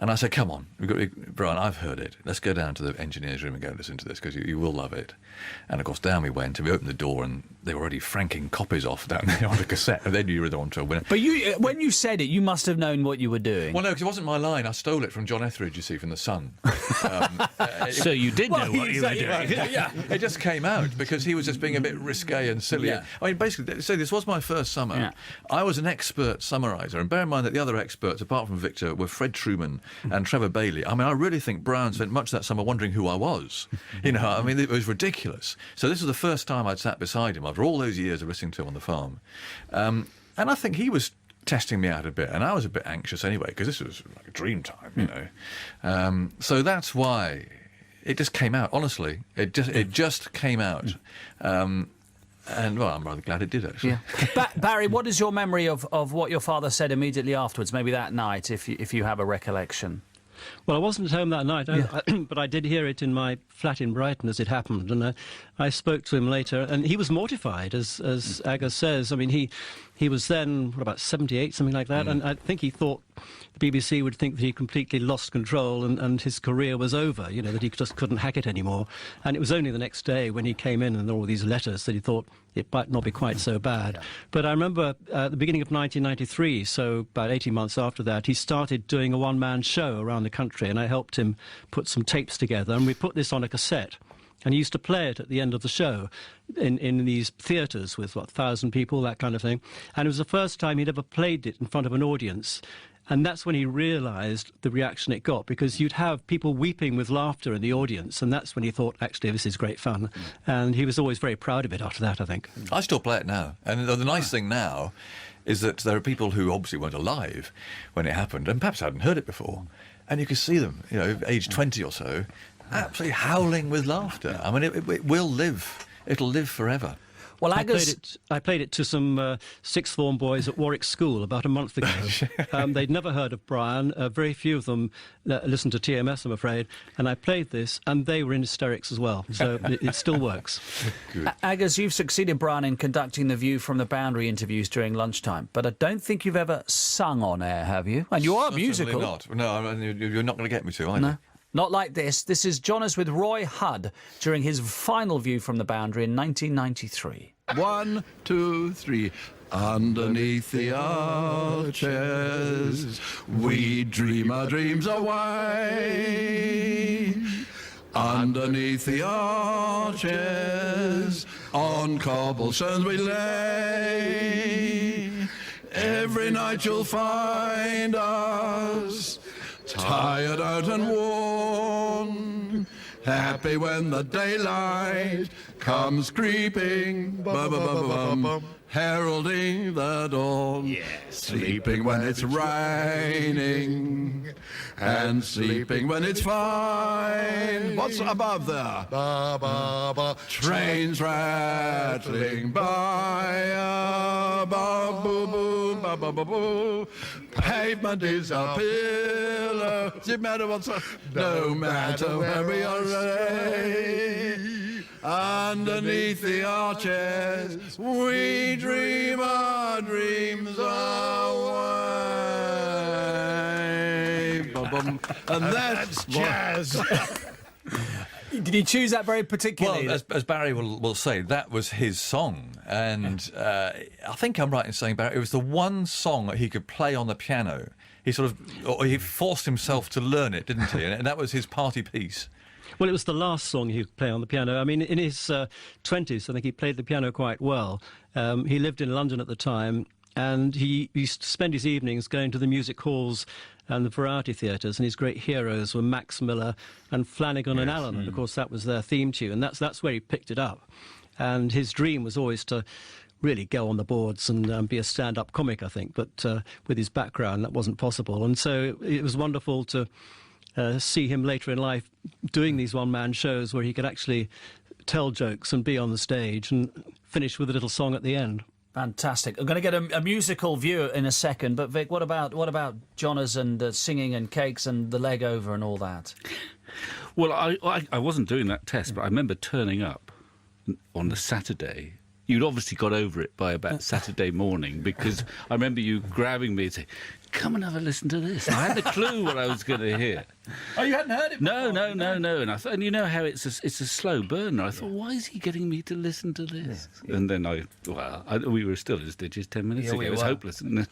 And I said, come on, Brian, I've heard it. Let's go down to the engineer's room and go and listen to this, because you will love it. And, of course, down we went, and we opened the door, and they were already franking copies off down there on the cassette, and then you were on to a winner. But when you said it, you must have known what you were doing. Well, no, because it wasn't my line. I stole it from John Etheridge, you see, from The Sun. So you did know what you were doing. Yeah, it just came out, because he was just being a bit risque and silly. Yeah. I mean, basically, so this was my first summer. Yeah. I was an expert summariser, and bear in mind that the other experts, apart from Victor, were Fred Truman and Trevor Bailey. I mean, I really think Brian spent much of that summer wondering who I was. I mean, it was ridiculous. So this was the first time I'd sat beside him after all those years of listening to him on the farm. And I think he was testing me out a bit, and I was a bit anxious anyway, because this was like a dream time, So that's why it just came out, honestly. It just came out. And, well, I'm rather glad it did, actually. Yeah. Barry, what is your memory of what your father said immediately afterwards, maybe that night, if you have a recollection? Well, I wasn't at home that night, but I did hear it in my flat in Brighton as it happened, and I spoke to him later, and he was mortified, as Aga says. I mean, he was then, what, about 78, something like that, and I think he thought the BBC would think that he completely lost control and his career was over, you know, that he just couldn't hack it anymore. And it was only the next day when he came in and there were all these letters that he thought it might not be quite so bad. Yeah. But I remember at the beginning of 1993, so about 18 months after that, he started doing a one-man show around the country, and I helped him put some tapes together, and we put this on a cassette. And he used to play it at the end of the show in these theatres with, 1,000 people, that kind of thing. And it was the first time he'd ever played it in front of an audience. And that's when he realised the reaction it got, because you'd have people weeping with laughter in the audience, and that's when he thought, actually, this is great fun. And he was always very proud of it after that, I think. I still play it now. And the nice thing now is that there are people who obviously weren't alive when it happened and perhaps hadn't heard it before. And you can see them, you know, age 20 or so, absolutely howling with laughter. I mean, it will live. It'll live forever. Well, I played it to some sixth form boys at Warwick School about a month ago. They'd never heard of Brian. Very few of them listened to TMS, I'm afraid. And I played this, and they were in hysterics as well. So it still works. Aggers, you've succeeded Brian in conducting the View from the Boundary interviews during lunchtime, but I don't think you've ever sung on air, have you? And you are musical. Not. No, you're not going to get me to either. No. Not like this. This is Jonas with Roy Hudd during his final View from the Boundary in 1993. 1, 2, 3. Underneath the arches, we dream our dreams away. Underneath the arches, on cobblestones we lay. Every night you'll find us tired out and worn, happy when the daylight comes creeping, heralding the dawn. Yes. Sleeping when it's raining, and sleeping when it's fine. What's above there? Ba, ba, ba. Trains rattling by, ba, boo, boo, ba, ba, ba, boo. Pavement is a pillow. Does it matter what's up? No matter where we are. Underneath the arches, we dream our dreams away. And that's jazz. Did he choose that very particularly? Well, as Barry will say, that was his song. And I think I'm right in saying, Barry, it was the one song that he could play on the piano. He forced himself to learn it, didn't he? And that was his party piece. Well, it was the last song he could play on the piano. I mean, in his 20s, I think he played the piano quite well. He lived in London at the time, and he used to spend his evenings going to the music halls and the variety theatres, and his great heroes were Max Miller and Flanagan and Allen, and of course that was their theme tune, and that's where he picked it up. And his dream was always to really go on the boards and be a stand-up comic, I think, but with his background that wasn't possible. And so it was wonderful to see him later in life doing these one-man shows where he could actually tell jokes and be on the stage and finish with a little song at the end. Fantastic. I'm going to get a musical view in a second, but Vic, what about Jonas and singing and cakes and the leg over and all that? Well, I wasn't doing that test, but I remember turning up on the Saturday. You'd obviously got over it by about Saturday morning, because I remember you grabbing me and saying, come and have a listen to this. I hadn't a clue what I was going to hear. Oh, you hadn't heard it before? No. And I thought, and you know how it's a slow burner. I thought, why is he getting me to listen to this? Yeah. And then we were still in stitches 10 minutes ago. It was hopeless, isn't it?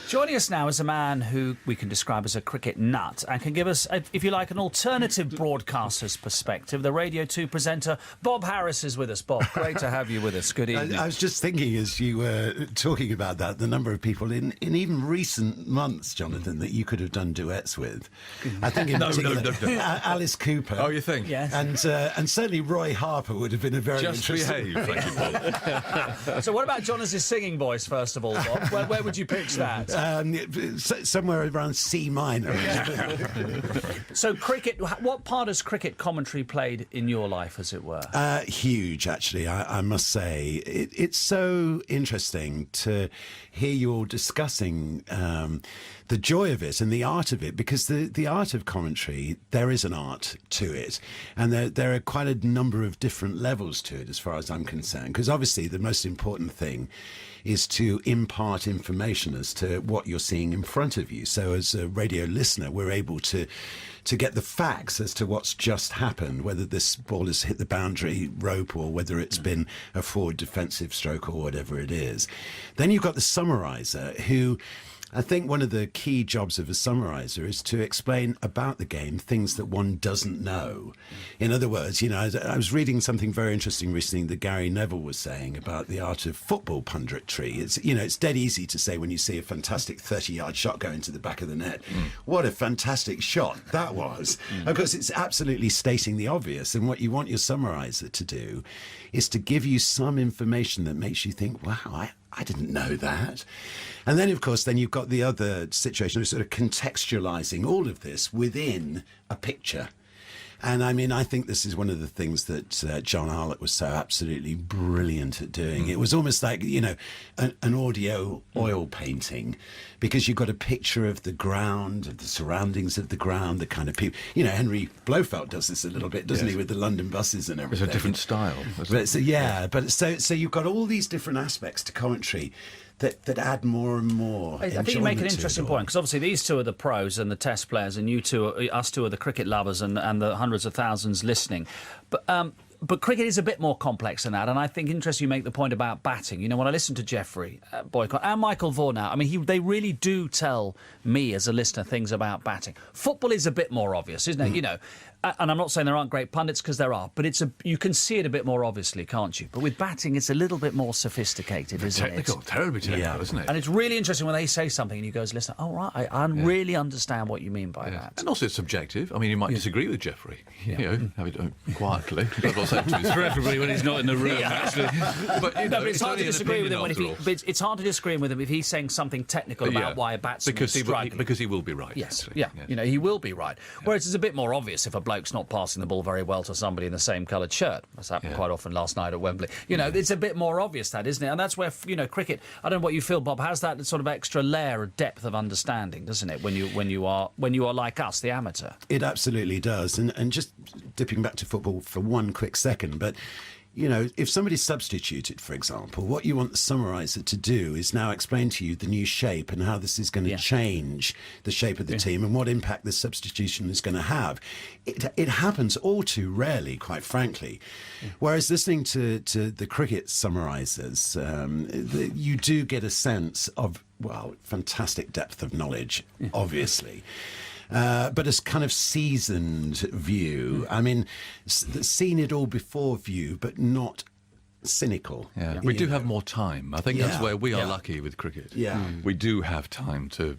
Joining us now is a man who we can describe as a cricket nut and can give us, if you like, an alternative broadcaster's perspective. The Radio 2 presenter, Bob Harris, is with us. Bob, great to have you with us. Good evening. I was just thinking, as you were talking about that, the number of people in even recent brilliant months, Jonathan, that you could have done duets with. I think in No, particular, no. Alice Cooper. Oh, you think? Yes. And certainly Roy Harper would have been a very Just interesting. behave, thank you, Bob. So what about Jonas's singing voice, first of all, Bob? Where would you pitch that? Somewhere around C minor. So cricket, what part has cricket commentary played in your life, as it were? Huge, actually, I must say. It's so interesting to hear you all discussing the joy of it and the art of it, because the art of commentary, there is an art to it, and there are quite a number of different levels to it as far as I'm concerned, because obviously the most important thing is to impart information as to what you're seeing in front of you. So as a radio listener, we're able to get the facts as to what's just happened, whether this ball has hit the boundary rope or whether it's been a forward defensive stroke or whatever it is. Then you've got the summariser, who I think one of the key jobs of a summariser is to explain about the game things that one doesn't know. In other words, I was reading something very interesting recently that Gary Neville was saying about the art of football punditry. It's dead easy to say when you see a fantastic 30-yard shot go into the back of the net, what a fantastic shot that was. Of course, it's absolutely stating the obvious, and what you want your summariser to do is to give you some information that makes you think, wow, I didn't know that. And then, of course, you've got the other situation of sort of contextualising all of this within a picture. And I mean, I think this is one of the things that John Arlott was so absolutely brilliant at doing. It was almost like, an audio oil painting, because you've got a picture of the ground, of the surroundings of the ground, the kind of people. Henry Blofeld does this a little bit, doesn't he, with the London buses and everything. It's a different style. So you've got all these different aspects to commentary that add more and more. I think you make an interesting point, because obviously these two are the pros and the test players, and us two are the cricket lovers and the hundreds of thousands listening. But cricket is a bit more complex than that, and I think interesting you make the point about batting. When I listen to Geoffrey Boycott and Michael Vaughan now, I mean, they really do tell me as a listener things about batting. Football is a bit more obvious, isn't it? And I'm not saying there aren't great pundits, because there are, but you can see it a bit more obviously, can't you? But with batting, it's a little bit more sophisticated, isn't it? Terribly technical, isn't it? And it's really interesting when they say something and you go, listen, oh, right, I really understand what you mean by that. And also it's subjective. I mean, you might disagree with Geoffrey, have it quietly. That's what I'm saying. For everybody when he's not in the room, actually. But, it's hard to disagree with him it's hard to disagree with him if he's saying something technical about why a batsman is striking. Because he will be right. Yes, he will be right. Whereas it's a bit more obvious if a bloke's not passing the ball very well to somebody in the same coloured shirt. That's happened quite often last night at Wembley. It's a bit more obvious, that, isn't it? And that's where, cricket, I don't know what you feel, Bob, has that sort of extra layer of depth of understanding, doesn't it, when you are like us, the amateur? It absolutely does. And just dipping back to football for one quick second, but if somebody's substituted, for example, what you want the summariser to do is now explain to you the new shape and how this is going to change the shape of the team and what impact this substitution is going to have. It happens all too rarely, quite frankly. Whereas listening to the cricket summarisers, you do get a sense of, fantastic depth of knowledge, obviously. But a kind of seasoned view. I mean, seen it all before view, but not cynical. Yeah. We do have more time. I think that's where we are lucky with cricket. Yeah. We do have time to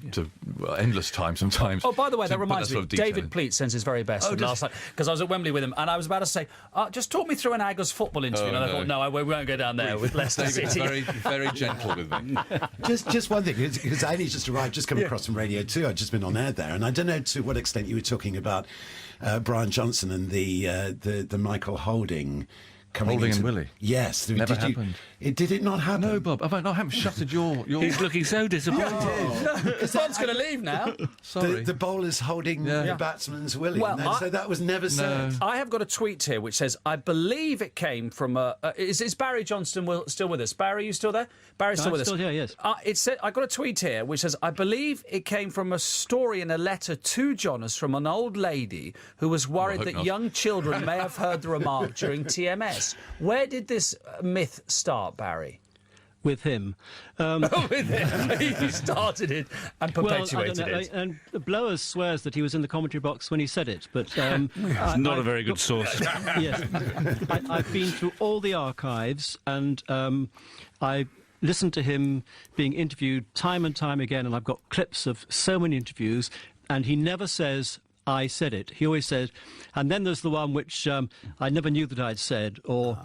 endless time sometimes. Oh, by the way, that reminds me, David in. Pleat sends his very best from last night, because I was at Wembley with him, and I was about to say, just talk me through an Aggers football interview, and I thought, no, we won't go down there with Leicester City. Very, very gentle with me. Just one thing, because I only just arrived, just come across from Radio 2, I'd just been on air there, and I don't know to what extent you were talking about Brian Johnson and the Michael Holding Holding and Willie. Yes. Never happened. Did it not happen? No, Bob. I haven't shuttered your... He's looking so disappointed. Bob's going to leave now. Sorry. The bowler's holding the batsman's Willie. So that was never said. I have got a tweet here which says, I believe it came from... is Barry Johnston still with us? Barry, you still there? Barry's still with us. Still here, yes. I got a tweet here which says, I believe it came from a story in a letter to Jonas from an old lady who was worried that young children may have heard the remark during TMS. Where did this myth start, Barry? With him. With him. He started it and perpetuated it. And Blowers swears that he was in the commentary box when he said it, but... it's not a very good source. Yes. I've been through all the archives, and I listened to him being interviewed time and time again, and I've got clips of so many interviews, and he never says, I said it. He always said, and then there's the one which I never knew that I'd said, or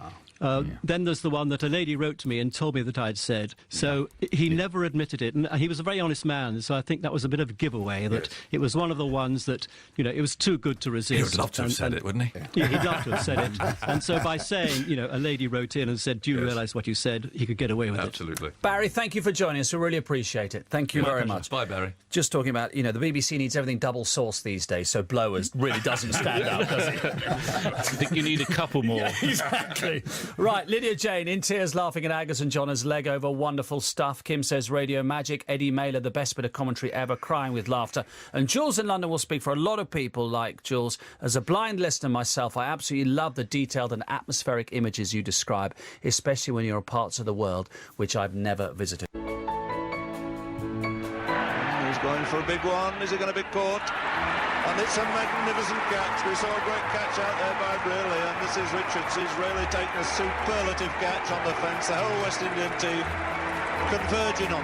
then there's the one that a lady wrote to me and told me that I'd said. So he never admitted it, and he was a very honest man, so I think that was a bit of a giveaway, that it was one of the ones that, you know, it was too good to resist. He would love to have said it, wouldn't he? Yeah, he'd love to have said it. And so by saying, you know, a lady wrote in and said, do you realise what you said, he could get away with it. Absolutely. Barry, thank you for joining us. We really appreciate it. Thank you very much. Bye, Barry. Just talking about, you know, the BBC needs everything double-sourced these days, so Blowers really doesn't stand out, does it? I think you need a couple more. Yeah, exactly. Right, Lydia Jane in tears laughing at Agus and John's leg over wonderful stuff. Kim says radio magic. Eddie Mailer, the best bit of commentary ever, crying with laughter. And Jules in London will speak for a lot of people like Jules. As a blind listener myself, I absolutely love the detailed and atmospheric images you describe, especially when you're in parts of the world which I've never visited. He's going for a big one. Is it going to be caught? And it's a magnificent catch. We saw a great catch out there by Brearley, and this is Richards. He's really taken a superlative catch on the fence. The whole West Indian team converging on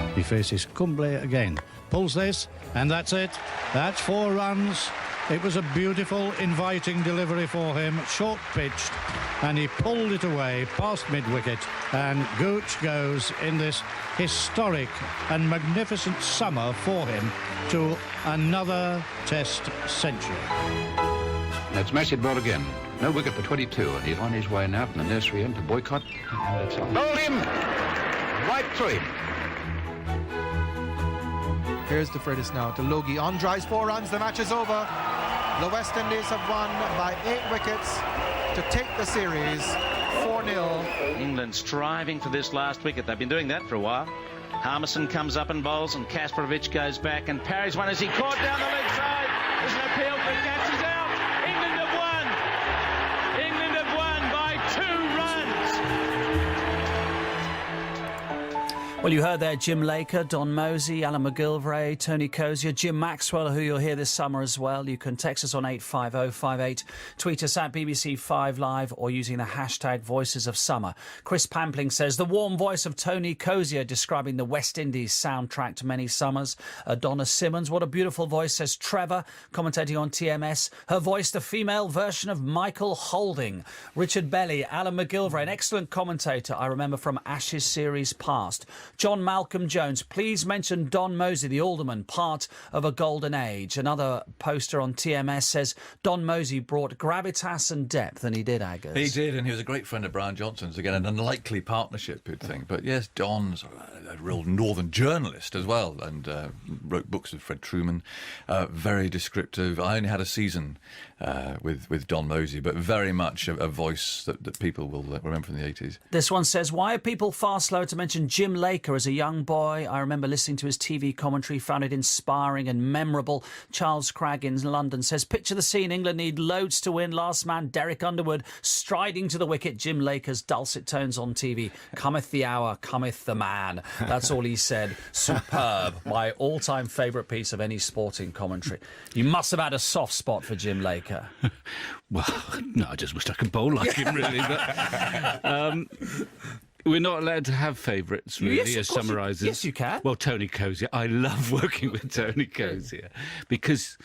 him. He faces Kumble again. Pulls this, and that's it. That's 4 runs. It was a beautiful, inviting delivery for him, short-pitched, and he pulled it away past mid-wicket, and Gooch goes in this historic and magnificent summer for him to another Test century. That's Mashid ball again. No wicket for 22, and he's on his way now from the nursery end to Boycott. Bowled him! Right through him. Here's De Freitas now to Logie. On drives 4 runs. The match is over. The West Indies have won by 8 wickets to take the series 4-0. England striving for this last wicket. They've been doing that for a while. Harmison comes up and bowls, and Kasparovich goes back and parries one as he caught down the leg side. There's an appeal for the catch. He's out. England have won. England have won by 2 runs. Well, you heard there Jim Laker, Don Mosey, Alan McGilvray, Tony Cozier, Jim Maxwell, who you'll hear this summer as well. You can text us on 85058, tweet us at BBC5 Live, or using the hashtag Voices of Summer. Chris Pampling says, the warm voice of Tony Cozier describing the West Indies soundtrack to many summers. Donna Simmons, what a beautiful voice, says Trevor, commentating on TMS. Her voice, the female version of Michael Holding. Richard Belly, Alan McGilvray, an excellent commentator I remember from Ashes series past. John Malcolm Jones, please mention Don Mosey, the alderman, part of a golden age. Another poster on TMS says Don Mosey brought gravitas and depth, and he did, Agus. He did, and he was a great friend of Brian Johnson's. Again, an unlikely partnership, you'd think. But yes, Don's a real northern journalist as well, and wrote books with Fred Truman. Very descriptive. I only had a season with Don Mosey, but very much a voice that people will remember from the 80s. This one says, why are people far slower to mention Jim Laker as a young boy? I remember listening to his TV commentary, found it inspiring and memorable. Charles Cragg in London says, picture the scene, England need loads to win. Last man, Derek Underwood, striding to the wicket. Jim Laker's dulcet tones on TV. Cometh the hour, cometh the man. That's all he said. Superb. My all-time favourite piece of any sporting commentary. You must have had a soft spot for Jim Laker. Well, no, I just wish I could bowl like him, really. But we're not allowed to have favourites, really, as summarisers. Yes, you can. Well, Tony Cozier. I love working with Tony Cozier because,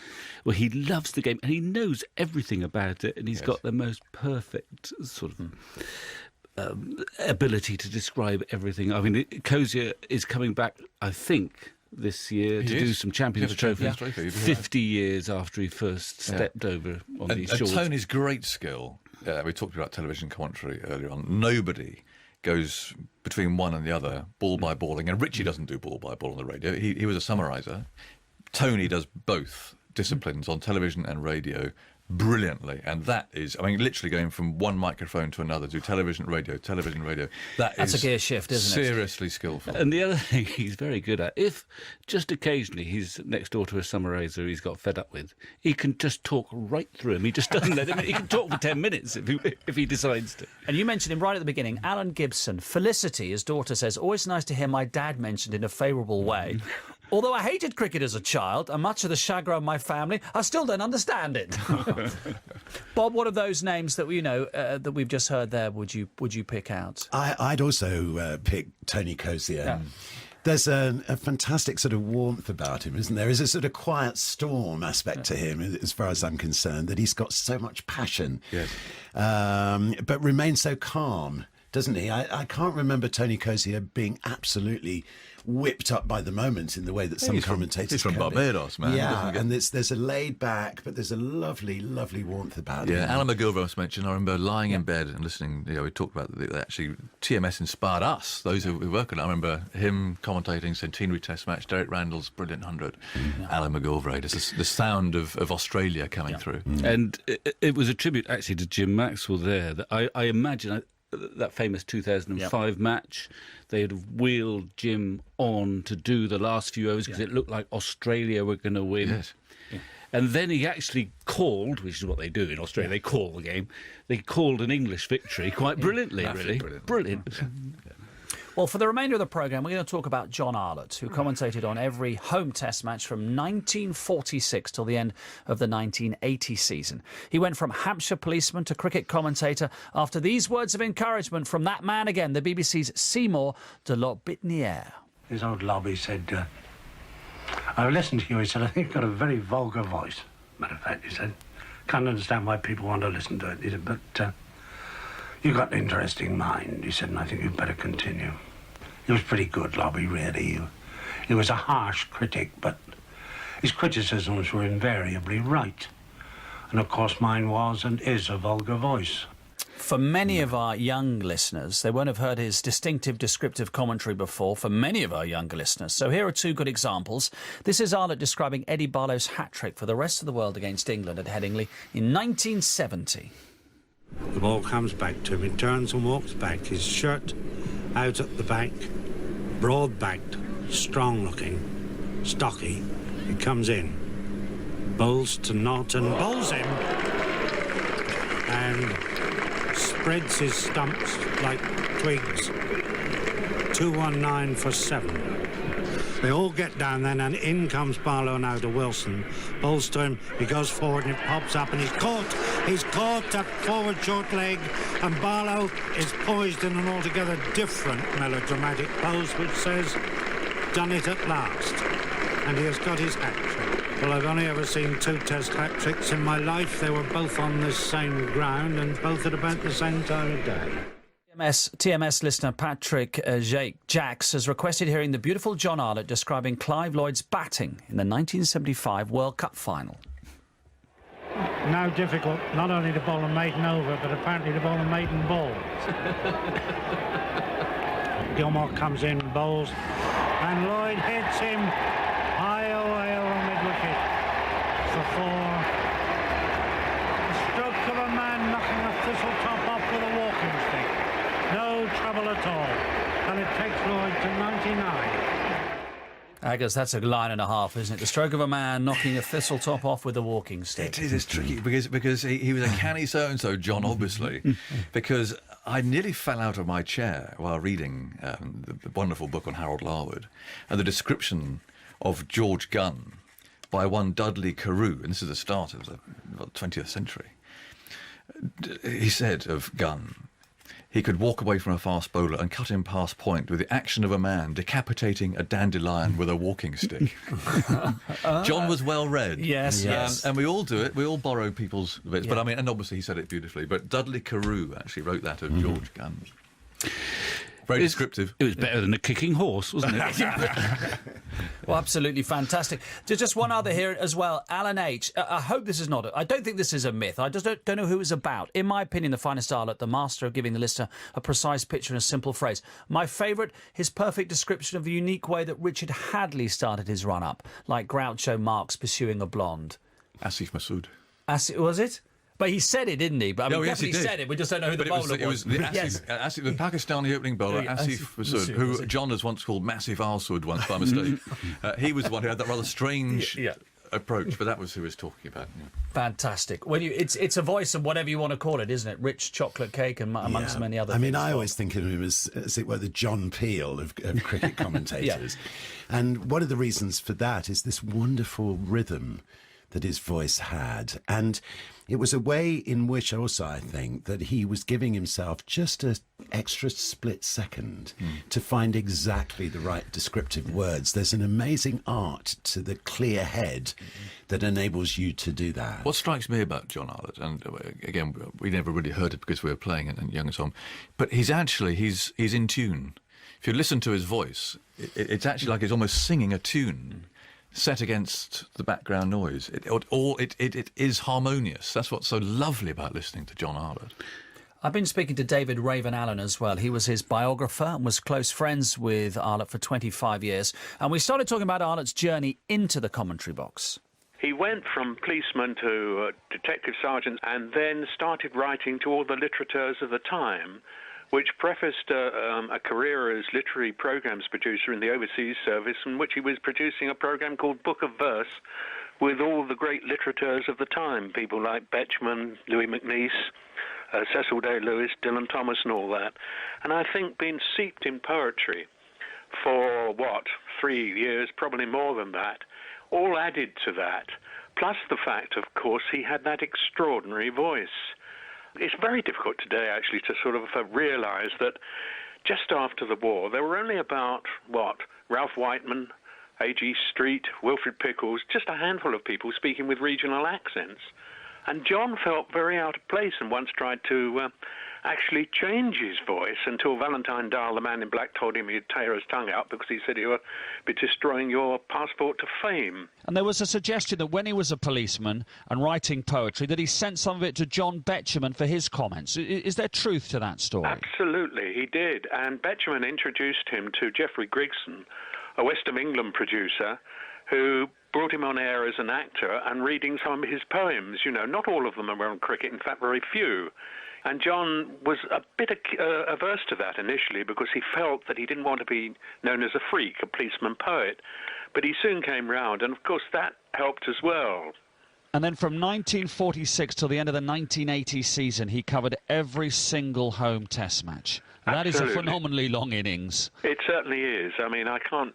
well, he loves the game and he knows everything about it, and he's got the most perfect sort of ability to describe everything. I mean, Cozier is coming back, I think, this year to do some Champions Trophy. 50 years after he first stepped over on these shores. Tony's great skill, we talked about television commentary earlier on, nobody goes between one and the other, ball by balling, and Richie doesn't do ball by ball on the radio. He was a summariser. Tony does both disciplines on television and radio brilliantly, and that is, I mean, literally going from one microphone to another to television, radio. That's a gear shift, isn't it? Seriously skillful. And the other thing he's very good at, if just occasionally he's next door to a summariser he's got fed up with, he can just talk right through him. He just doesn't let him. He can talk for 10 minutes if he decides to. And you mentioned him right at the beginning, Alan Gibson. Felicity, his daughter, says, always nice to hear my dad mentioned in a favourable way. Although I hated cricket as a child, and much of the chagrin of my family, I still don't understand it. Bob, what of those names that that we've just heard there would you pick out? I'd also pick Tony Cozier. Yeah. There's a fantastic sort of warmth about him, isn't there? There's a sort of quiet storm aspect to him, as far as I'm concerned, that he's got so much passion, but remains so calm, doesn't he? I can't remember Tony Cozier being absolutely whipped up by the moment in the way that some commentators he's from Barbados, man. Yeah, and there's a laid back, but there's a lovely, lovely warmth about him. Yeah, Alan McGilvray was mentioned. I remember lying in bed and listening. We talked about that. Actually, TMS inspired us, those who work on it. I remember him commentating centenary Test match, Derek Randall's brilliant 100, Alan McGilvray. There's the sound of Australia coming through. And it was a tribute actually to Jim Maxwell there. That I imagine that famous 2005 match, they had wheeled Jim on to do the last few overs because it looked like Australia were going to win. Yes. And then he actually called, which is what they do in Australia, they call the game, they called an English victory quite brilliantly, really. Brilliant. Well, for the remainder of the programme, we're going to talk about John Arlott, who commentated on every home Test match from 1946 till the end of the 1980 season. He went from Hampshire policeman to cricket commentator after these words of encouragement from that man again, the BBC's Seymour de Lotbiniere. His old lobby said, I listened to you, he said, I think you've got a very vulgar voice. Matter of fact, he said, can't understand why people want to listen to it. He said, but you've got an interesting mind, he said, and I think you'd better continue. He was pretty good, Lobby, really. He was a harsh critic, but his criticisms were invariably right. And of course mine was and is a vulgar voice. For many of our young listeners, they won't have heard his distinctive descriptive commentary before, for many of our younger listeners. So here are two good examples. This is Arlott describing Eddie Barlow's hat-trick for the rest of the world against England at Headingley in 1970. The ball comes back to him, he turns and walks back, his shirt out at the back, broad-backed, strong-looking, stocky. He comes in, bowls to Norton, bowls him, and spreads his stumps like twigs. 219 for 7. They all get down then, and in comes Barlow now to Wilson. Bowls to him, he goes forward and it pops up and he's caught. He's caught at forward short leg, and Barlow is poised in an altogether different melodramatic pose which says, done it at last. And he has got his hat-trick. Well, I've only ever seen 2 Test hat-tricks in my life. They were both on this same ground and both at about the same time of day. TMS listener Patrick Jacks has requested hearing the beautiful John Arlott describing Clive Lloyd's batting in the 1975 World Cup final. Now difficult not only to bowl a maiden over, but apparently to bowl a maiden ball. Gilmore comes in, bowls, and Lloyd hits him high away over mid-wicket for 4. The stroke of a man knocking a thistle top off with a walking stick. No trouble at all. And it takes Lloyd to 99. Agus, that's a line and a half, isn't it? The stroke of a man knocking a thistle top off with a walking stick. It is tricky because he was a canny so-and-so, John, obviously, because I nearly fell out of my chair while reading the wonderful book on Harold Larwood and the description of George Gunn by one Dudley Carew, and this is the start of the 20th century. He said of Gunn, he could walk away from a fast bowler and cut him past point with the action of a man decapitating a dandelion with a walking stick. John was well read. Yes. And we all do it. We all borrow people's bits. But I mean, and obviously he said it beautifully. But Dudley Carew actually wrote that of George Gunn. Very descriptive. It was better than a kicking horse, wasn't it? Well, absolutely fantastic. Just one other here as well. Alan H. I hope this is not... I don't think this is a myth. I just don't know who it's about. In my opinion, the finest Arlott, the master of giving the listener a precise picture in a simple phrase. My favourite, his perfect description of the unique way that Richard Hadley started his run-up, like Groucho Marx pursuing a blonde. Asif Masood. Was it? But he said it, didn't he? But I mean, yes, he said it. We just don't know who the bowler was. It was the Pakistani opening bowler, Asif Masood, who John has once called Massif Arsud once by mistake. He was the one who had that rather strange approach, but that was who he was talking about. Yeah. Fantastic. Well, it's a voice of whatever you want to call it, isn't it? Rich chocolate cake and amongst many other things. I mean, I always think of him as it were, the John Peel of cricket commentators. And one of the reasons for that is this wonderful rhythm that his voice had. And it was a way in which also, I think, that he was giving himself just an extra split second to find exactly the right descriptive words. There's an amazing art to the clear head that enables you to do that. What strikes me about John Arlott, and again, we never really heard it because we were playing it and young and so on, but he's in tune. If you listen to his voice, it's actually like he's almost singing a tune set against the background noise. It is harmonious. That's what's so lovely about listening to John Arlott. I've been speaking to David Raven Allen as well. He was his biographer and was close friends with Arlott for 25 years. And we started talking about Arlott's journey into the commentary box. He went from policeman to detective sergeant and then started writing to all the littérateurs of the time, which prefaced a career as literary programs producer in the overseas service, in which he was producing a program called Book of Verse with all the great littérateurs of the time, people like Betjeman, Louis MacNeice, Cecil Day-Lewis, Dylan Thomas and all that. And I think being steeped in poetry for, 3 years, probably more than that, all added to that, plus the fact, of course, he had that extraordinary voice. It's very difficult today, actually, to sort of realise that just after the war, there were only about, Ralph Whiteman, A.G. Street, Wilfred Pickles, just a handful of people speaking with regional accents. And John felt very out of place and once tried to actually change his voice until Valentine Dahl, the man in black, told him he'd tear his tongue out because he said he would be destroying your passport to fame. And there was a suggestion that when he was a policeman and writing poetry, that he sent some of it to John Betjeman for his comments. Is there truth to that story? Absolutely, he did. And Betjeman introduced him to Geoffrey Grigson, a West of England producer, who brought him on air as an actor and reading some of his poems. You know, not all of them are on cricket, in fact, very few. And John was a bit averse to that initially because he felt that he didn't want to be known as a freak, a policeman poet. But he soon came round, and of course that helped as well. And then from 1946 till the end of the 1980 season, he covered every single home test match. That is a phenomenally long innings. It certainly is. I mean, I don't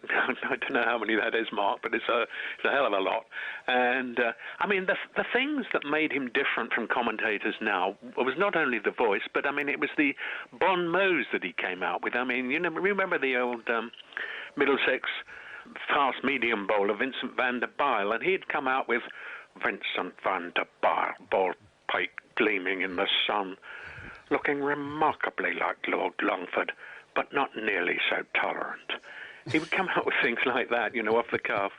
know how many that is, Mark, but it's a hell of a lot. And, I mean, the things that made him different from commentators now was not only the voice, but, I mean, it was the bon mots that he came out with. I mean, you know, remember the old Middlesex fast-medium bowler, Vincent van der Bijl, and he'd come out with Vincent van der Bijl, ball pate gleaming in the sun, looking remarkably like Lord Longford, but not nearly so tolerant. He would come out with things like that, you know, off the cuff.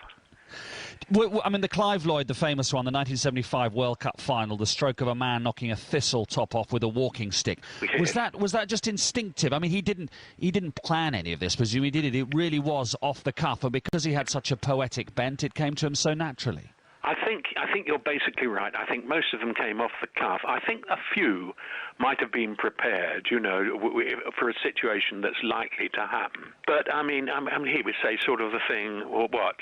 Well, I mean, the Clive Lloyd, the famous one, the 1975 World Cup final, the stroke of a man knocking a thistle top off with a walking stick. Was that just instinctive? I mean, he didn't plan any of this, presumably, did it? It really was off the cuff, and because he had such a poetic bent, it came to him so naturally. I think you're basically right. I think most of them came off the cuff. I think a few might have been prepared, you know, for a situation that's likely to happen. But, I mean, he would say sort of the thing, or what,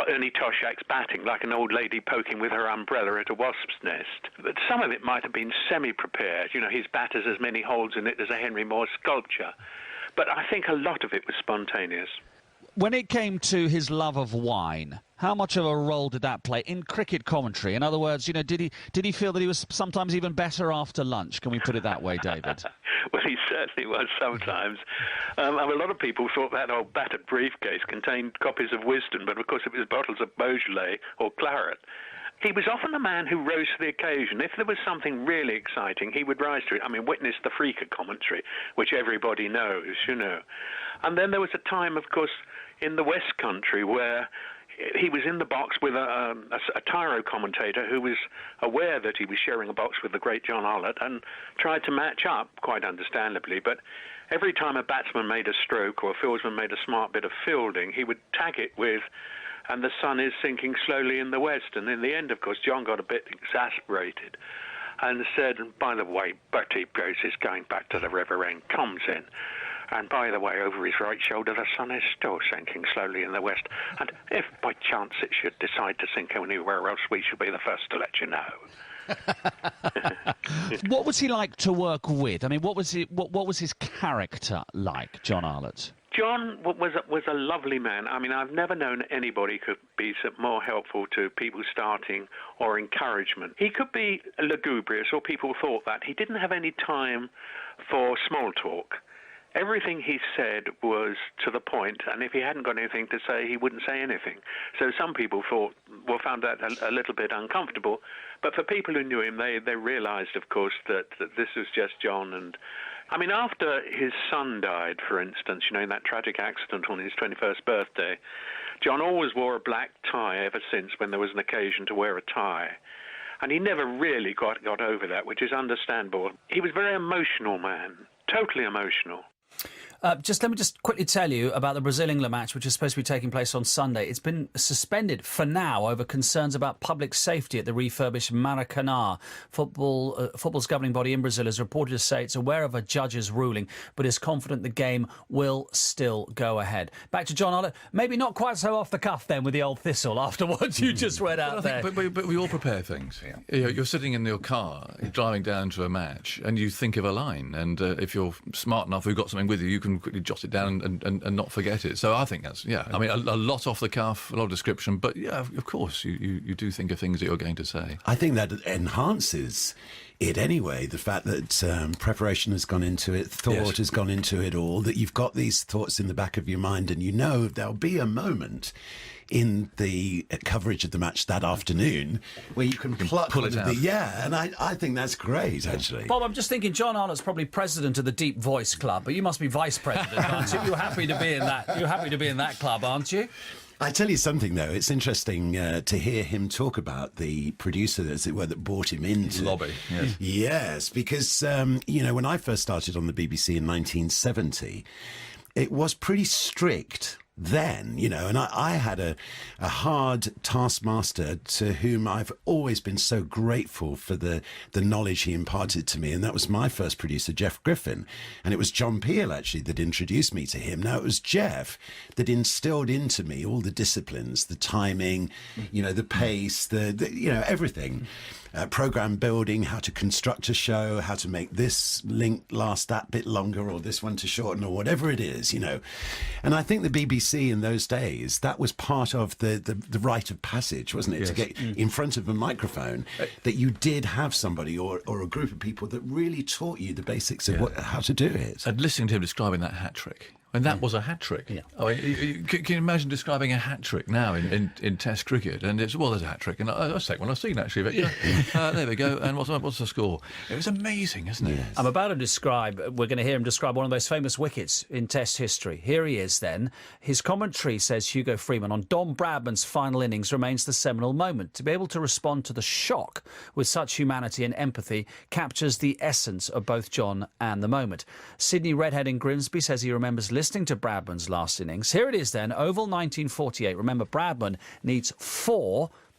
Ernie Toshak's batting, like an old lady poking with her umbrella at a wasp's nest. But some of it might have been semi-prepared. You know, his bat has as many holes in it as a Henry Moore sculpture. But I think a lot of it was spontaneous. When it came to his love of wine, how much of a role did that play in cricket commentary? In other words, you know, did he feel that he was sometimes even better after lunch? Can we put it that way, David? Well, he certainly was sometimes. A lot of people thought that old battered briefcase contained copies of Wisdom, but of course it was bottles of Beaujolais or claret. He was often a man who rose to the occasion. If there was something really exciting, he would rise to it. I mean, witness the Freaker commentary, which everybody knows, you know. And then there was a time, of course, in the West Country where he was in the box with a Tyro commentator who was aware that he was sharing a box with the great John Arlott and tried to match up, quite understandably. But every time a batsman made a stroke or a fieldsman made a smart bit of fielding, he would tag it with, and the sun is sinking slowly in the west. And in the end, of course, John got a bit exasperated and said, by the way, Bertie Bruce is going back to the River End, comes in. And by the way, over his right shoulder, the sun is still sinking slowly in the west. And if by chance it should decide to sink anywhere else, we shall be the first to let you know. What was he like to work with? I mean, what was his character like, John Arlott? John was a lovely man. I mean, I've never known anybody could be more helpful to people starting or encouragement. He could be lugubrious, or people thought that. He didn't have any time for small talk. Everything he said was to the point, and if he hadn't got anything to say, he wouldn't say anything. So some people found that a little bit uncomfortable. But for people who knew him, they realised, of course, that this was just John. And I mean, after his son died, for instance, in that tragic accident on his 21st birthday, John always wore a black tie ever since when there was an occasion to wear a tie. And he never really got over that, which is understandable. He was a very emotional man, totally emotional. Let me quickly tell you about the Brazil-England match, which is supposed to be taking place on Sunday. It's been suspended for now over concerns about public safety at the refurbished Maracanã. Football's governing body in Brazil is reported to say it's aware of a judge's ruling, but is confident the game will still go ahead. Back to John Arlott. Maybe not quite so off the cuff then with the old Thistle after what you just read out there. But we all prepare things. Yeah. You're sitting in your car, you're driving down to a match, and you think of a line. And if you're smart enough, you've got something with you, you can quickly jot it down and not forget it. So I think that's, I mean, a lot off the cuff, a lot of description, but yeah, of course, you do think of things that you're going to say. I think that enhances it anyway, the fact that preparation has gone into it, thought has gone into it all, that you've got these thoughts in the back of your mind and there'll be a moment in the coverage of the match that afternoon where you can pull it out. And I think that's great, actually. Bob, I'm just thinking John Arlott's probably president of the Deep Voice Club, but you must be vice president, aren't you? You're happy to be in that club, aren't you? I tell you something, though, it's interesting to hear him talk about the producer, as it were, that brought him into lobby. Yes, yes, because when I first started on the BBC in 1970, it was pretty strict then, and I had a hard taskmaster to whom I've always been so grateful for the knowledge he imparted to me, and that was my first producer, Jeff Griffin, and it was John Peel actually that introduced me to him. Now it was Jeff that instilled into me all the disciplines, the timing, the pace, the everything. Program building, how to construct a show, how to make this link last that bit longer or this one to shorten or whatever it is, And I think the BBC in those days, that was part of the rite of passage, wasn't it? Yes. To get in front of a microphone, that you did have somebody or a group of people that really taught you the basics of how to do it. And listening to him describing that hat-trick. And that was a hat-trick. Yeah. I mean, can you imagine describing a hat-trick now in Test cricket? And there's a hat-trick. And that's the one I've seen, actually. But, there we go. And what's the score? It was amazing, isn't it? Yes. I'm about to we're going to hear him describe one of those famous wickets in Test history. Here he is then. His commentary, says Hugo Freeman, on Don Bradman's final innings remains the seminal moment. To be able to respond to the shock with such humanity and empathy captures the essence of both John and the moment. Sydney Redhead in Grimsby says he remembers listening to Bradman's last innings. Here it is then, Oval 1948. Remember, Bradman needs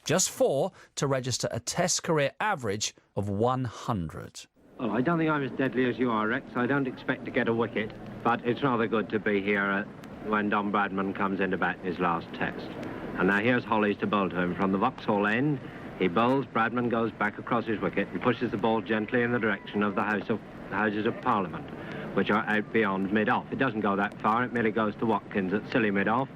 just four, to register a Test career average of 100. Well, I don't think I'm as deadly as you are, Rex. I don't expect to get a wicket, but it's rather good to be here when Don Bradman comes in to bat in his last Test. And now here's Hollies to bowl to him from the Vauxhall end. He bowls, Bradman goes back across his wicket and pushes the ball gently in the direction of the Houses of Parliament, which are out beyond mid-off. It doesn't go that far, it merely goes to Watkins at silly mid-off.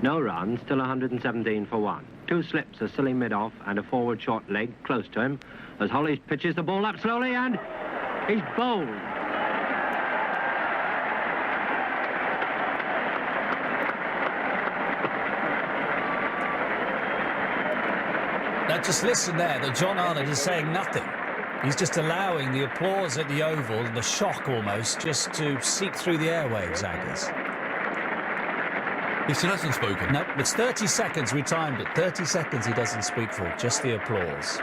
No runs, still 117 for one. Two slips, a silly mid-off and a forward short leg close to him as Hollies pitches the ball up slowly and he's bowled. Now just listen there, that John Arlott is saying nothing. He's just allowing the applause at the Oval, the shock almost, just to seep through the airwaves, Aggers. He still hasn't spoken. No, it's 30 seconds, we timed it. 30 seconds he doesn't speak for, just the applause.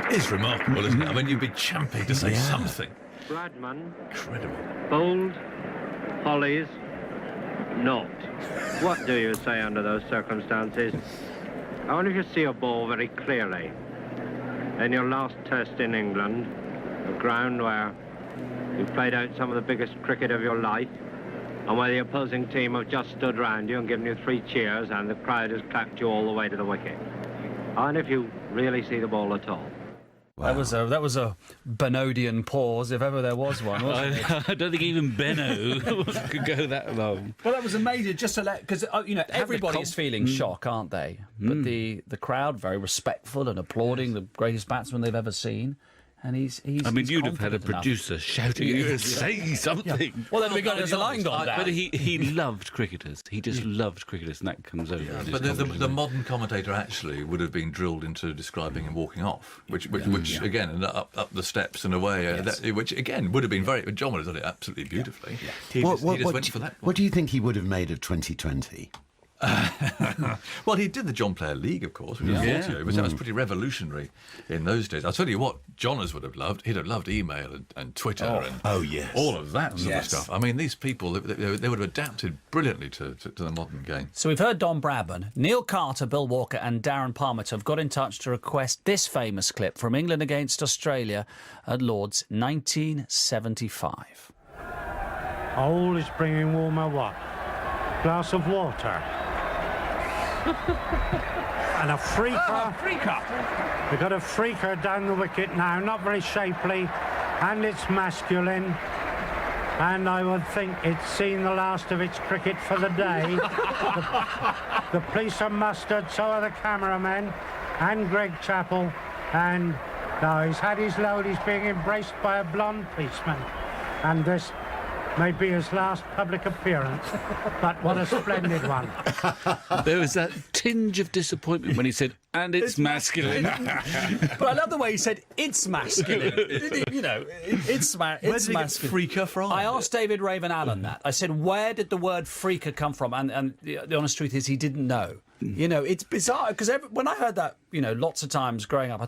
It is remarkable, isn't it? I mean, you'd be champing to say something. Bradman. Incredible. Bowled. Hollies. Not. What do you say under those circumstances? I wonder if you see a ball very clearly. In your last test in England, a ground where you played out some of the biggest cricket of your life, and where the opposing team have just stood round you and given you 3 cheers, and the crowd has clapped you all the way to the wicket. I wonder if you really see the ball at all. Wow. That was a Benodian pause, if ever there was one, wasn't it? I don't think even Benno could go that long. Well, that was amazing, just to let... Because, everybody's feeling shock, aren't they? But the crowd, very respectful and applauding the greatest batsman they've ever seen. And he's you'd have had a confident producer enough. shouting, "You say something." Yeah. Well, then we got the line gone down. But he loved cricketers. He just loved cricketers, and that comes over. Yeah, but the modern commentator actually would have been drilled into describing him walking off, which again, up the steps and away, which again would have been very. John would have done it absolutely beautifully. Yeah. He just went for that one. What do you think he would have made of 2020? Well, he did the John Player League, of course, which that was pretty revolutionary in those days. I'll tell you what, Johners would have loved. He'd have loved email and Twitter and all of that sort of stuff. I mean, these people, they would have adapted brilliantly to the modern game. So we've heard Don Bradman, Neil Carter, Bill Walker and Darren Parmenter have got in touch to request this famous clip from England against Australia at Lord's 1975. All is bringing warmer what? Glass of water. And a freaker. We've got a freaker down the wicket now, not very shapely, and it's masculine. And I would think it's seen the last of its cricket for the day. The police are mustered, so are the cameramen, and Greg Chappell. And now he's had his load, he's being embraced by a blonde policeman. And this may be his last public appearance, but what a splendid one. There was that tinge of disappointment when he said, "And it's masculine." But I love the way he said, "It's masculine." It's masculine. Where did he get freaker from? I asked David Raven Allen that. I said, where did the word freaker come from? And the honest truth is he didn't know. It's bizarre, because when I heard that, lots of times growing up,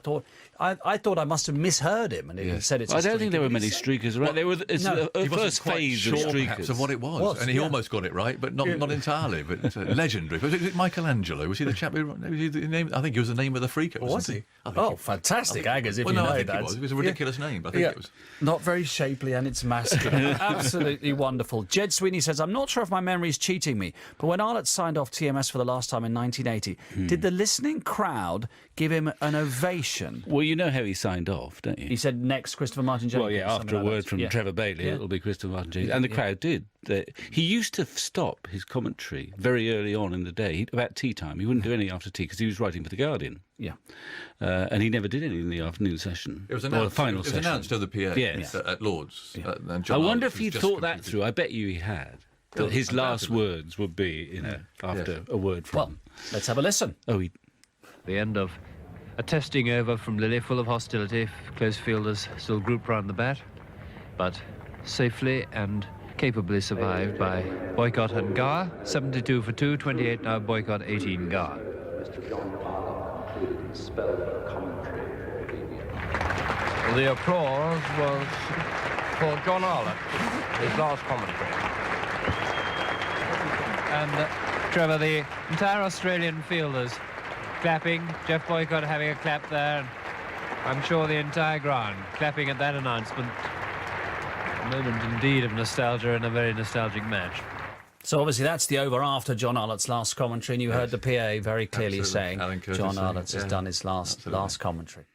I thought I must have misheard him, and he said it's. I don't think there were many streakers around. There were he first phase of streakers of what it was, and he almost got it right, but not entirely. But legendary. Was it Michelangelo? Was he the chap who? Was he the name? I think he was the name of the freaker. Was he? Oh, fantastic, Aggers! If you know I think that, it was a ridiculous name. But I think it was not very shapely, and it's masculine. Absolutely wonderful. Jed Sweeney says, "I'm not sure if my memory is cheating me, but when Arlott signed off TMS for the last time in 1980, did the listening crowd give him an ovation?" Well, you know how he signed off, don't you? He said, "Next, Christopher Martin Jenkins." Well, yeah, after a word from Trevor Bailey, it'll be Christopher Martin Jenkins. And the crowd did. He used to stop his commentary very early on in the day, about tea time. He wouldn't do any after tea because he was writing for The Guardian. Yeah. And he never did any in the afternoon session. It was announced, or the final session. It was announced to the PA at Lord's. I wonder if he thought that through. I bet you he had. That his last words would be, after a word from... Well, let's have a listen. The end of a testing over from Lily, full of hostility. Close fielders still grouped round the bat, but safely and capably survived by Boycott and Gar. 72 for 2, 28 now, Boycott, 18 Gar. Mr. John Arlott, including spell commentary. The applause was for John Arlott, his last commentary. And Trevor, the entire Australian fielders clapping, Jeff Boycott having a clap there, and I'm sure the entire ground clapping at that announcement. A moment indeed of nostalgia in a very nostalgic match. So obviously that's the over after John Arlott's last commentary, and you heard the PA very clearly saying John Arlott has done his last commentary.